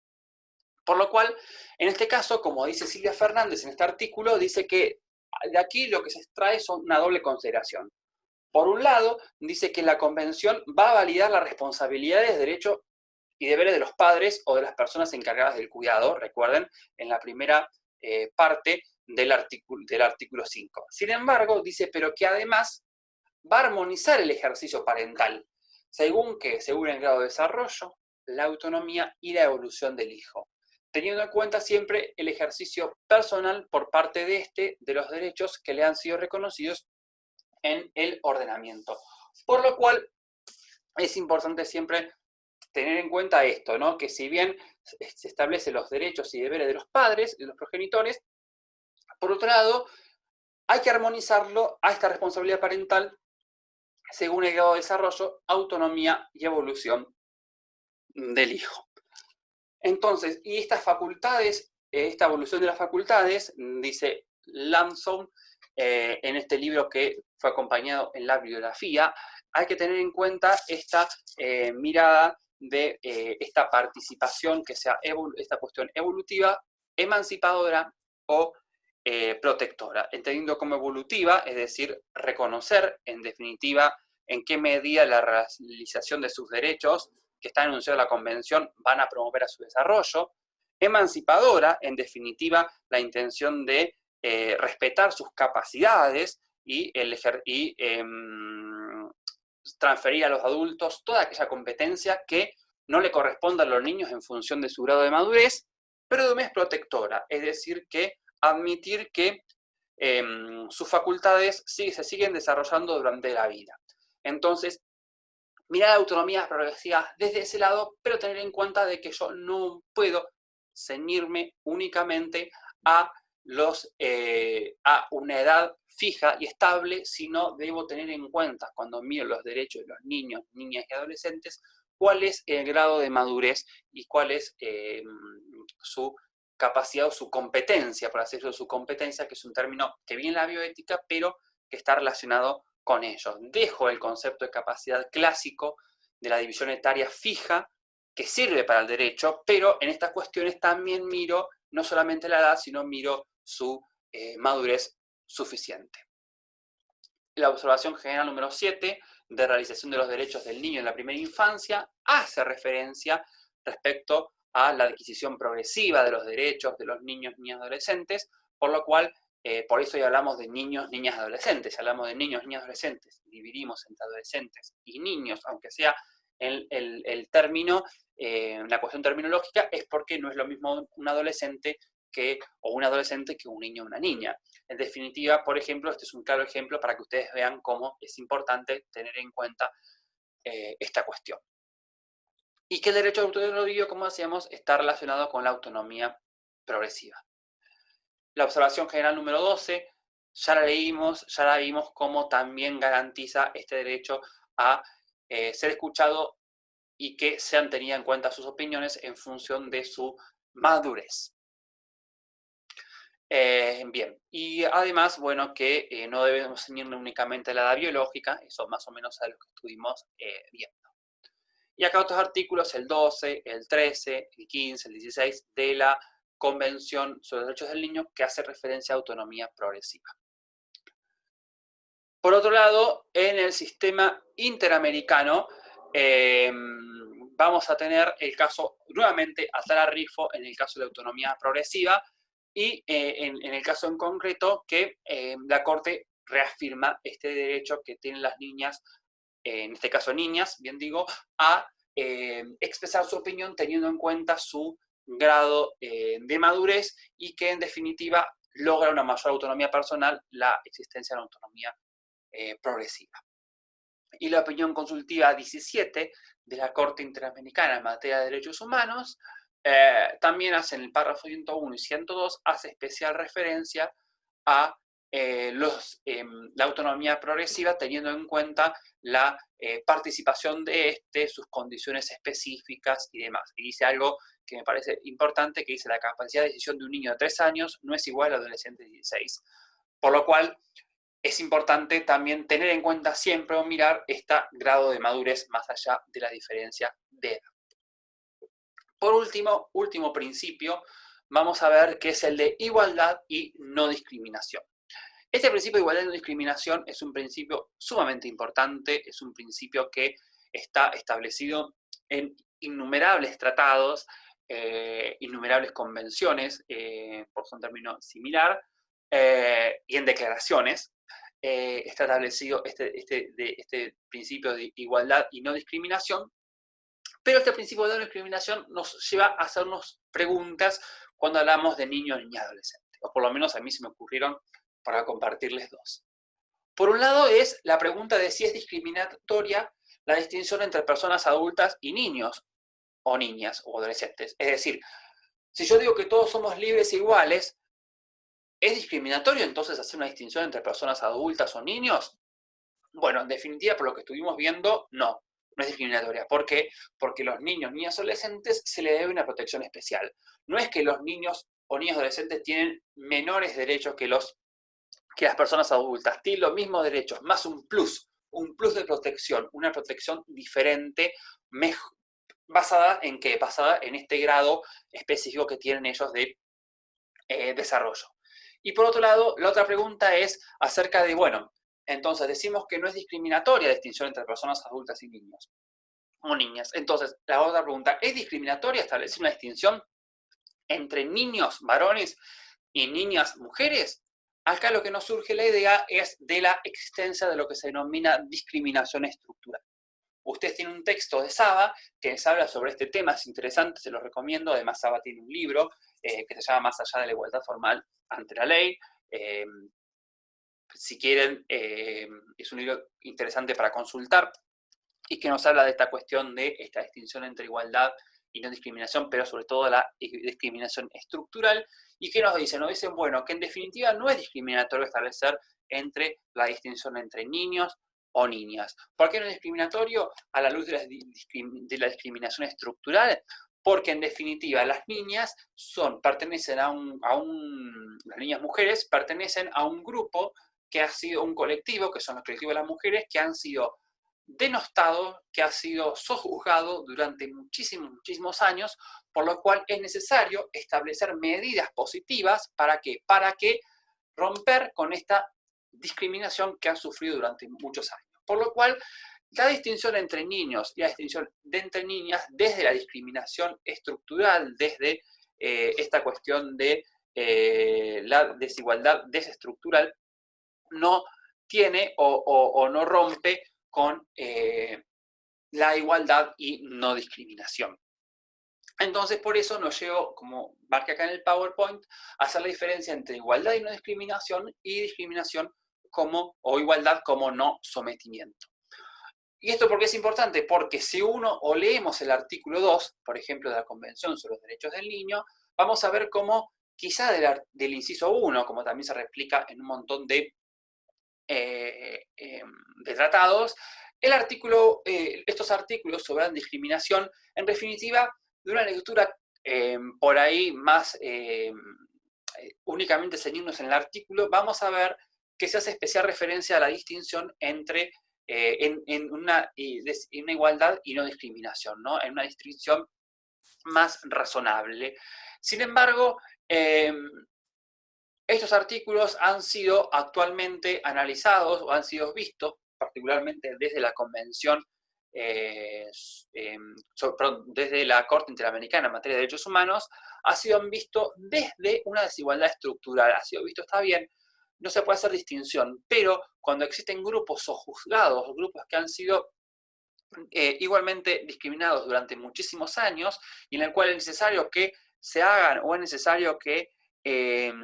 S1: Por lo cual, en este caso, como dice Silvia Fernández en este artículo, dice que de aquí lo que se extrae son una doble consideración. Por un lado, dice que la convención va a validar las responsabilidades, derechos y deberes de los padres o de las personas encargadas del cuidado, recuerden, en la primera parte del artículo 5. Sin embargo, dice, pero que además va a armonizar el ejercicio parental, según el grado de desarrollo, la autonomía y la evolución del hijo, teniendo en cuenta siempre el ejercicio personal por parte de los derechos que le han sido reconocidos en el ordenamiento. Por lo cual, es importante siempre tener en cuenta esto, ¿no? Que si bien se establecen los derechos y deberes de los padres, de los progenitores, por otro lado, hay que armonizarlo a esta responsabilidad parental según el grado de desarrollo, autonomía y evolución del hijo. Entonces, y estas facultades, esta evolución de las facultades, dice Lamson en este libro que fue acompañado en la bibliografía, hay que tener en cuenta esta mirada de esta participación que sea esta cuestión evolutiva, emancipadora o protectora, entendiendo como evolutiva, es decir, reconocer en definitiva en qué medida la realización de sus derechos que están enunciados en la Convención van a promover a su desarrollo, emancipadora, en definitiva, la intención de respetar sus capacidades y transferir a los adultos toda aquella competencia que no le corresponda a los niños en función de su grado de madurez, pero además protectora, es decir, que admitir que sus facultades se siguen desarrollando durante la vida. Entonces, mirar la autonomía progresiva desde ese lado, pero tener en cuenta de que yo no puedo ceñirme únicamente a una edad fija y estable, sino debo tener en cuenta, cuando miro los derechos de los niños, niñas y adolescentes, cuál es el grado de madurez y cuál es su capacidad o su competencia, por así decirlo, su competencia, que es un término que viene en la bioética, pero que está relacionado con ellos. Dejo el concepto de capacidad clásico de la división etaria fija, que sirve para el derecho, pero en estas cuestiones también miro no solamente la edad, sino miro su madurez suficiente. La observación general número 7 de realización de los derechos del niño en la primera infancia hace referencia respecto a la adquisición progresiva de los derechos de los niños, niñas y adolescentes, por lo cual, por eso ya hablamos de niños, niñas y adolescentes. Si hablamos de niños, niñas y adolescentes, dividimos entre adolescentes y niños, aunque sea el término, la cuestión terminológica, es porque no es lo mismo un adolescente o un adolescente que un niño o una niña. En definitiva, por ejemplo, este es un claro ejemplo para que ustedes vean cómo es importante tener en cuenta esta cuestión. Y que el derecho al autodesarrollo, como decíamos, está relacionado con la autonomía progresiva. La observación general número 12, ya la vimos cómo también garantiza este derecho a ser escuchado y que sean tenidas en cuenta sus opiniones en función de su madurez. Bien, y además, bueno, que no debemos ceñirnos únicamente a la edad biológica, eso más o menos es lo que estuvimos viendo. Y acá otros artículos, el 12, el 13, el 15, el 16, de la Convención sobre los Derechos del Niño, que hace referencia a autonomía progresiva. Por otro lado, en el sistema interamericano, vamos a tener el caso, nuevamente, Atala Rifo, en el caso de autonomía progresiva, y en el caso en concreto que la Corte reafirma este derecho que tienen las niñas, en este caso niñas, bien digo, a expresar su opinión teniendo en cuenta su grado de madurez y que en definitiva logra una mayor autonomía personal la existencia de la autonomía progresiva. Y la opinión consultiva 17 de la Corte Interamericana en materia de derechos humanos también hace en el párrafo 101 y 102, hace especial referencia a la autonomía progresiva teniendo en cuenta la participación de sus condiciones específicas y demás. Y dice algo que me parece importante, que dice la capacidad de decisión de un niño de 3 años no es igual al adolescente de 16. Por lo cual es importante también tener en cuenta siempre o mirar este grado de madurez más allá de la diferencia de edad. Por último principio, vamos a ver qué es el de igualdad y no discriminación. Este principio de igualdad y no discriminación es un principio sumamente importante, es un principio que está establecido en innumerables tratados, innumerables convenciones, por un término similar, y en declaraciones. Está establecido este principio de igualdad y no discriminación. Pero este principio de no discriminación nos lleva a hacernos preguntas cuando hablamos de niños, niñas y adolescentes. O por lo menos a mí se me ocurrieron para compartirles dos. Por un lado es la pregunta de si es discriminatoria la distinción entre personas adultas y niños, o niñas, o adolescentes. Es decir, si yo digo que todos somos libres e iguales, ¿es discriminatorio entonces hacer una distinción entre personas adultas o niños? Bueno, en definitiva, por lo que estuvimos viendo, no es discriminatoria. ¿Por qué? Porque los niños, niñas y adolescentes se les debe una protección especial. No es que los niños o niñas adolescentes tienen menores derechos que las personas adultas. Tienen los mismos derechos, más un plus de protección, una protección diferente, ¿basada en qué? Basada en este grado específico que tienen ellos de desarrollo. Y por otro lado, la otra pregunta es acerca de, bueno, entonces decimos que no es discriminatoria la distinción entre personas adultas y niños o niñas. Entonces, la otra pregunta, ¿es discriminatoria establecer una distinción entre niños varones y niñas mujeres? Acá lo que nos surge la idea es de la existencia de lo que se denomina discriminación estructural. Ustedes tienen un texto de Saba que les habla sobre este tema, es interesante, se los recomiendo. Además, Saba tiene un libro que se llama Más allá de la igualdad formal ante la ley. Si quieren, es un libro interesante para consultar y que nos habla de esta cuestión de esta distinción entre igualdad y no discriminación, pero sobre todo la discriminación estructural. ¿Y qué nos dicen? Nos dicen, bueno, que en definitiva no es discriminatorio establecer la distinción entre niños o niñas. ¿Por qué no es discriminatorio? A la luz de la discriminación estructural, porque en definitiva las niñas pertenecen las niñas mujeres pertenecen a un grupo que ha sido un colectivo, que son los colectivos de las mujeres, que han sido denostados, que ha sido sojuzgado durante muchísimos años, por lo cual es necesario establecer medidas positivas para que romper con esta discriminación que han sufrido durante muchos años. Por lo cual, la distinción entre niños y la distinción entre niñas, desde la discriminación estructural, desde esta cuestión de la desigualdad desestructural, no tiene o no rompe con la igualdad y no discriminación. Entonces, por eso nos llevo, como marqué acá en el PowerPoint, a hacer la diferencia entre igualdad y no discriminación y discriminación o igualdad como no sometimiento. ¿Y esto por qué es importante? Porque si uno o leemos el artículo 2, por ejemplo, de la Convención sobre los Derechos del Niño, vamos a ver cómo quizá del inciso 1, como también se replica en un montón de tratados, estos artículos sobre la discriminación, en definitiva, de una lectura por ahí más únicamente ceñirnos en el artículo, vamos a ver que se hace especial referencia a la distinción entre en una igualdad y no discriminación, ¿no? En una distinción más razonable. Sin embargo, estos artículos han sido actualmente analizados o han sido vistos, particularmente desde la Convención, desde la Corte Interamericana en materia de derechos humanos, ha sido visto desde una desigualdad estructural. Ha sido visto, está bien, no se puede hacer distinción, pero cuando existen grupos sojuzgados, grupos que han sido igualmente discriminados durante muchísimos años y en el cual es necesario que se hagan o es necesario que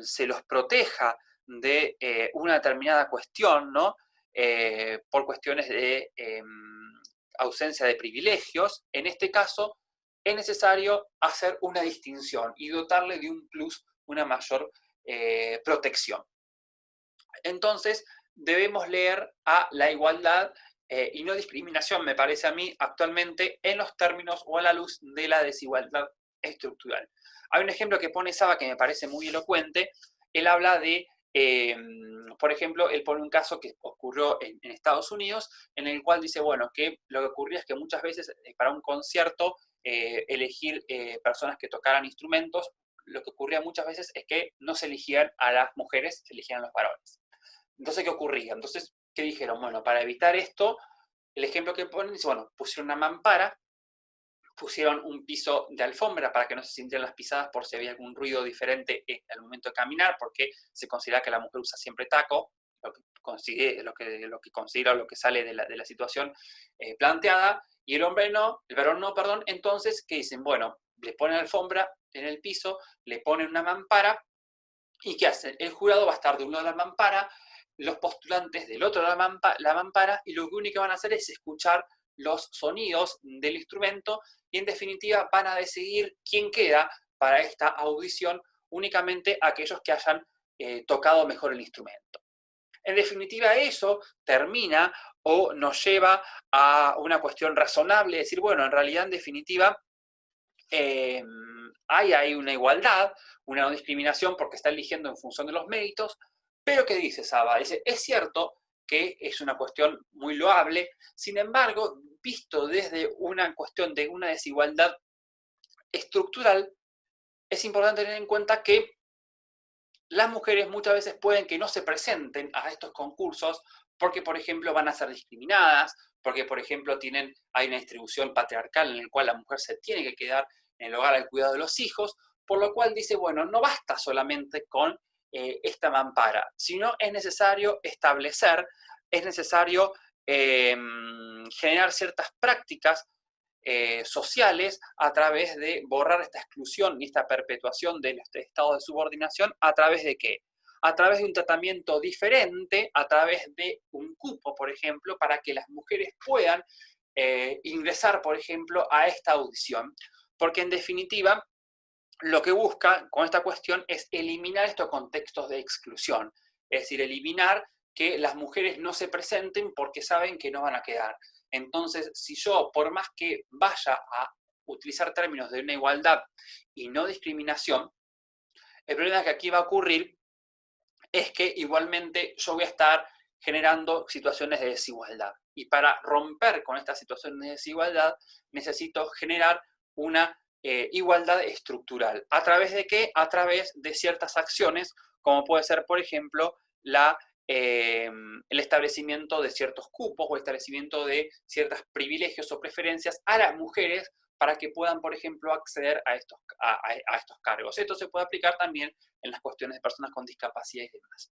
S1: se los proteja de una determinada cuestión, ¿no? Por cuestiones de ausencia de privilegios, en este caso es necesario hacer una distinción y dotarle de un plus, una mayor protección. Entonces, debemos leer a la igualdad y no discriminación, me parece a mí, actualmente en los términos o a la luz de la desigualdad estructural. Hay un ejemplo que pone Saba que me parece muy elocuente. Él habla de, por ejemplo, él pone un caso que ocurrió en Estados Unidos, en el cual dice, bueno, que lo que ocurría es que muchas veces para un concierto elegir personas que tocaran instrumentos, lo que ocurría muchas veces es que no se elegían a las mujeres, se elegían a los varones. Entonces, ¿qué ocurría? Entonces, ¿qué dijeron? Bueno, para evitar esto, el ejemplo que ponen dice, bueno, pusieron una mampara, pusieron un piso de alfombra para que no se sintieran las pisadas por si había algún ruido diferente al momento de caminar, porque se considera que la mujer usa siempre taco, lo que considera lo que sale de la situación planteada, y el varón no, perdón. Entonces, ¿qué dicen? Bueno, le ponen alfombra en el piso, le ponen una mampara, ¿y qué hacen? El jurado va a estar de un lado de la mampara, los postulantes del otro de la mampara, y lo único que van a hacer es escuchar los sonidos del instrumento, y en definitiva van a decidir quién queda para esta audición, únicamente aquellos que hayan tocado mejor el instrumento. En definitiva, eso termina o nos lleva a una cuestión razonable, decir, bueno, en realidad, en definitiva, hay una igualdad, una no discriminación porque está eligiendo en función de los méritos, pero ¿qué dice Saba? Dice, es cierto que es una cuestión muy loable, sin embargo, visto desde una cuestión de una desigualdad estructural, es importante tener en cuenta que las mujeres muchas veces pueden que no se presenten a estos concursos porque, por ejemplo, van a ser discriminadas, porque, por ejemplo, hay una distribución patriarcal en la cual la mujer se tiene que quedar en el hogar al cuidado de los hijos, por lo cual dice, bueno, no basta solamente con esta mampara, sino es necesario establecer, es necesario generar ciertas prácticas sociales a través de borrar esta exclusión y esta perpetuación de este estado de subordinación. ¿A través de qué? A través de un tratamiento diferente, a través de un cupo, por ejemplo, para que las mujeres puedan ingresar, por ejemplo, a esta audición. Porque en definitiva, lo que busca con esta cuestión es eliminar estos contextos de exclusión, es decir, eliminar que las mujeres no se presenten porque saben que no van a quedar. Entonces, si yo, por más que vaya a utilizar términos de una igualdad y no discriminación, el problema que aquí va a ocurrir es que igualmente yo voy a estar generando situaciones de desigualdad. Y para romper con estas situaciones de desigualdad, necesito generar una igualdad estructural. ¿A través de qué? A través de ciertas acciones, como puede ser, por ejemplo, el establecimiento de ciertos cupos o el establecimiento de ciertos privilegios o preferencias a las mujeres para que puedan, por ejemplo, acceder a estos cargos. Esto se puede aplicar también en las cuestiones de personas con discapacidad y demás.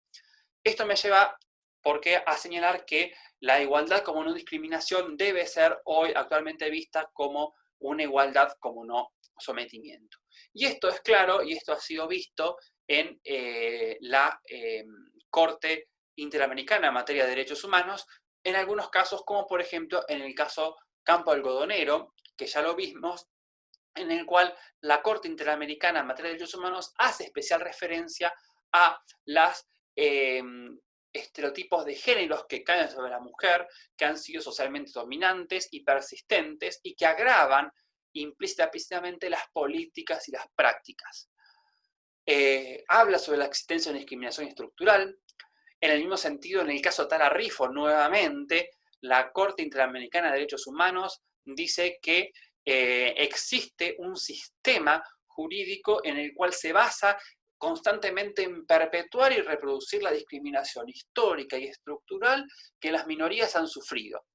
S1: Esto me lleva a señalar que la igualdad como no discriminación debe ser hoy actualmente vista como una igualdad como no sometimiento. Y esto es claro y esto ha sido visto en la Corte Interamericana en materia de derechos humanos, en algunos casos como por ejemplo en el caso Campo Algodonero, que ya lo vimos, en el cual la Corte Interamericana en materia de derechos humanos hace especial referencia a las estereotipos de géneros que caen sobre la mujer, que han sido socialmente dominantes y persistentes y que agravan implícitamente las políticas y las prácticas. Habla sobre la existencia de una discriminación estructural. En el mismo sentido, en el caso Tara Rifo, nuevamente, la Corte Interamericana de Derechos Humanos dice que existe un sistema jurídico en el cual se basa constantemente en perpetuar y reproducir la discriminación histórica y estructural que las minorías han sufrido.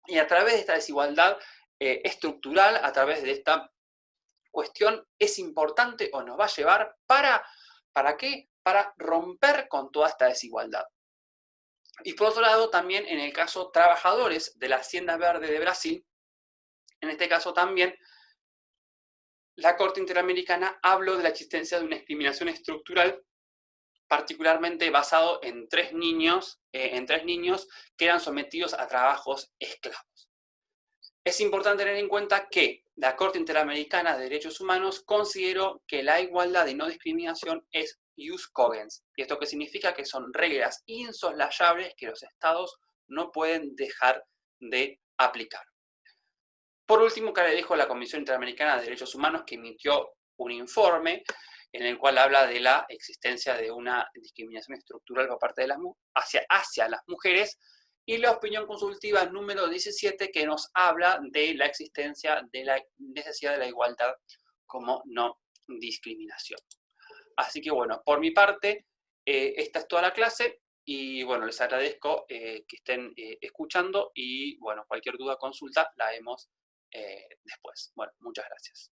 S1: Y a través de esta desigualdad estructural, a través de esta cuestión, es importante o nos va a llevar ¿para qué? Para romper con toda esta desigualdad. Y por otro lado, también en el caso trabajadores de la Hacienda Verde de Brasil, en este caso también, la Corte Interamericana habló de la existencia de una discriminación estructural, particularmente basado en tres niños que eran sometidos a trabajos esclavos. Es importante tener en cuenta que la Corte Interamericana de Derechos Humanos consideró que la igualdad y no discriminación es ius cogens. ¿Y esto qué significa? Que son reglas insoslayables que los estados no pueden dejar de aplicar. Por último, acá le dejo a la Comisión Interamericana de Derechos Humanos, que emitió un informe en el cual habla de la existencia de una discriminación estructural por parte de hacia las mujeres, y la opinión consultiva número 17, que nos habla de la existencia de la necesidad de la igualdad como no discriminación. Así que bueno, por mi parte, esta es toda la clase, y bueno, les agradezco que estén escuchando, y bueno, cualquier duda o consulta la vemos después. Bueno, muchas gracias.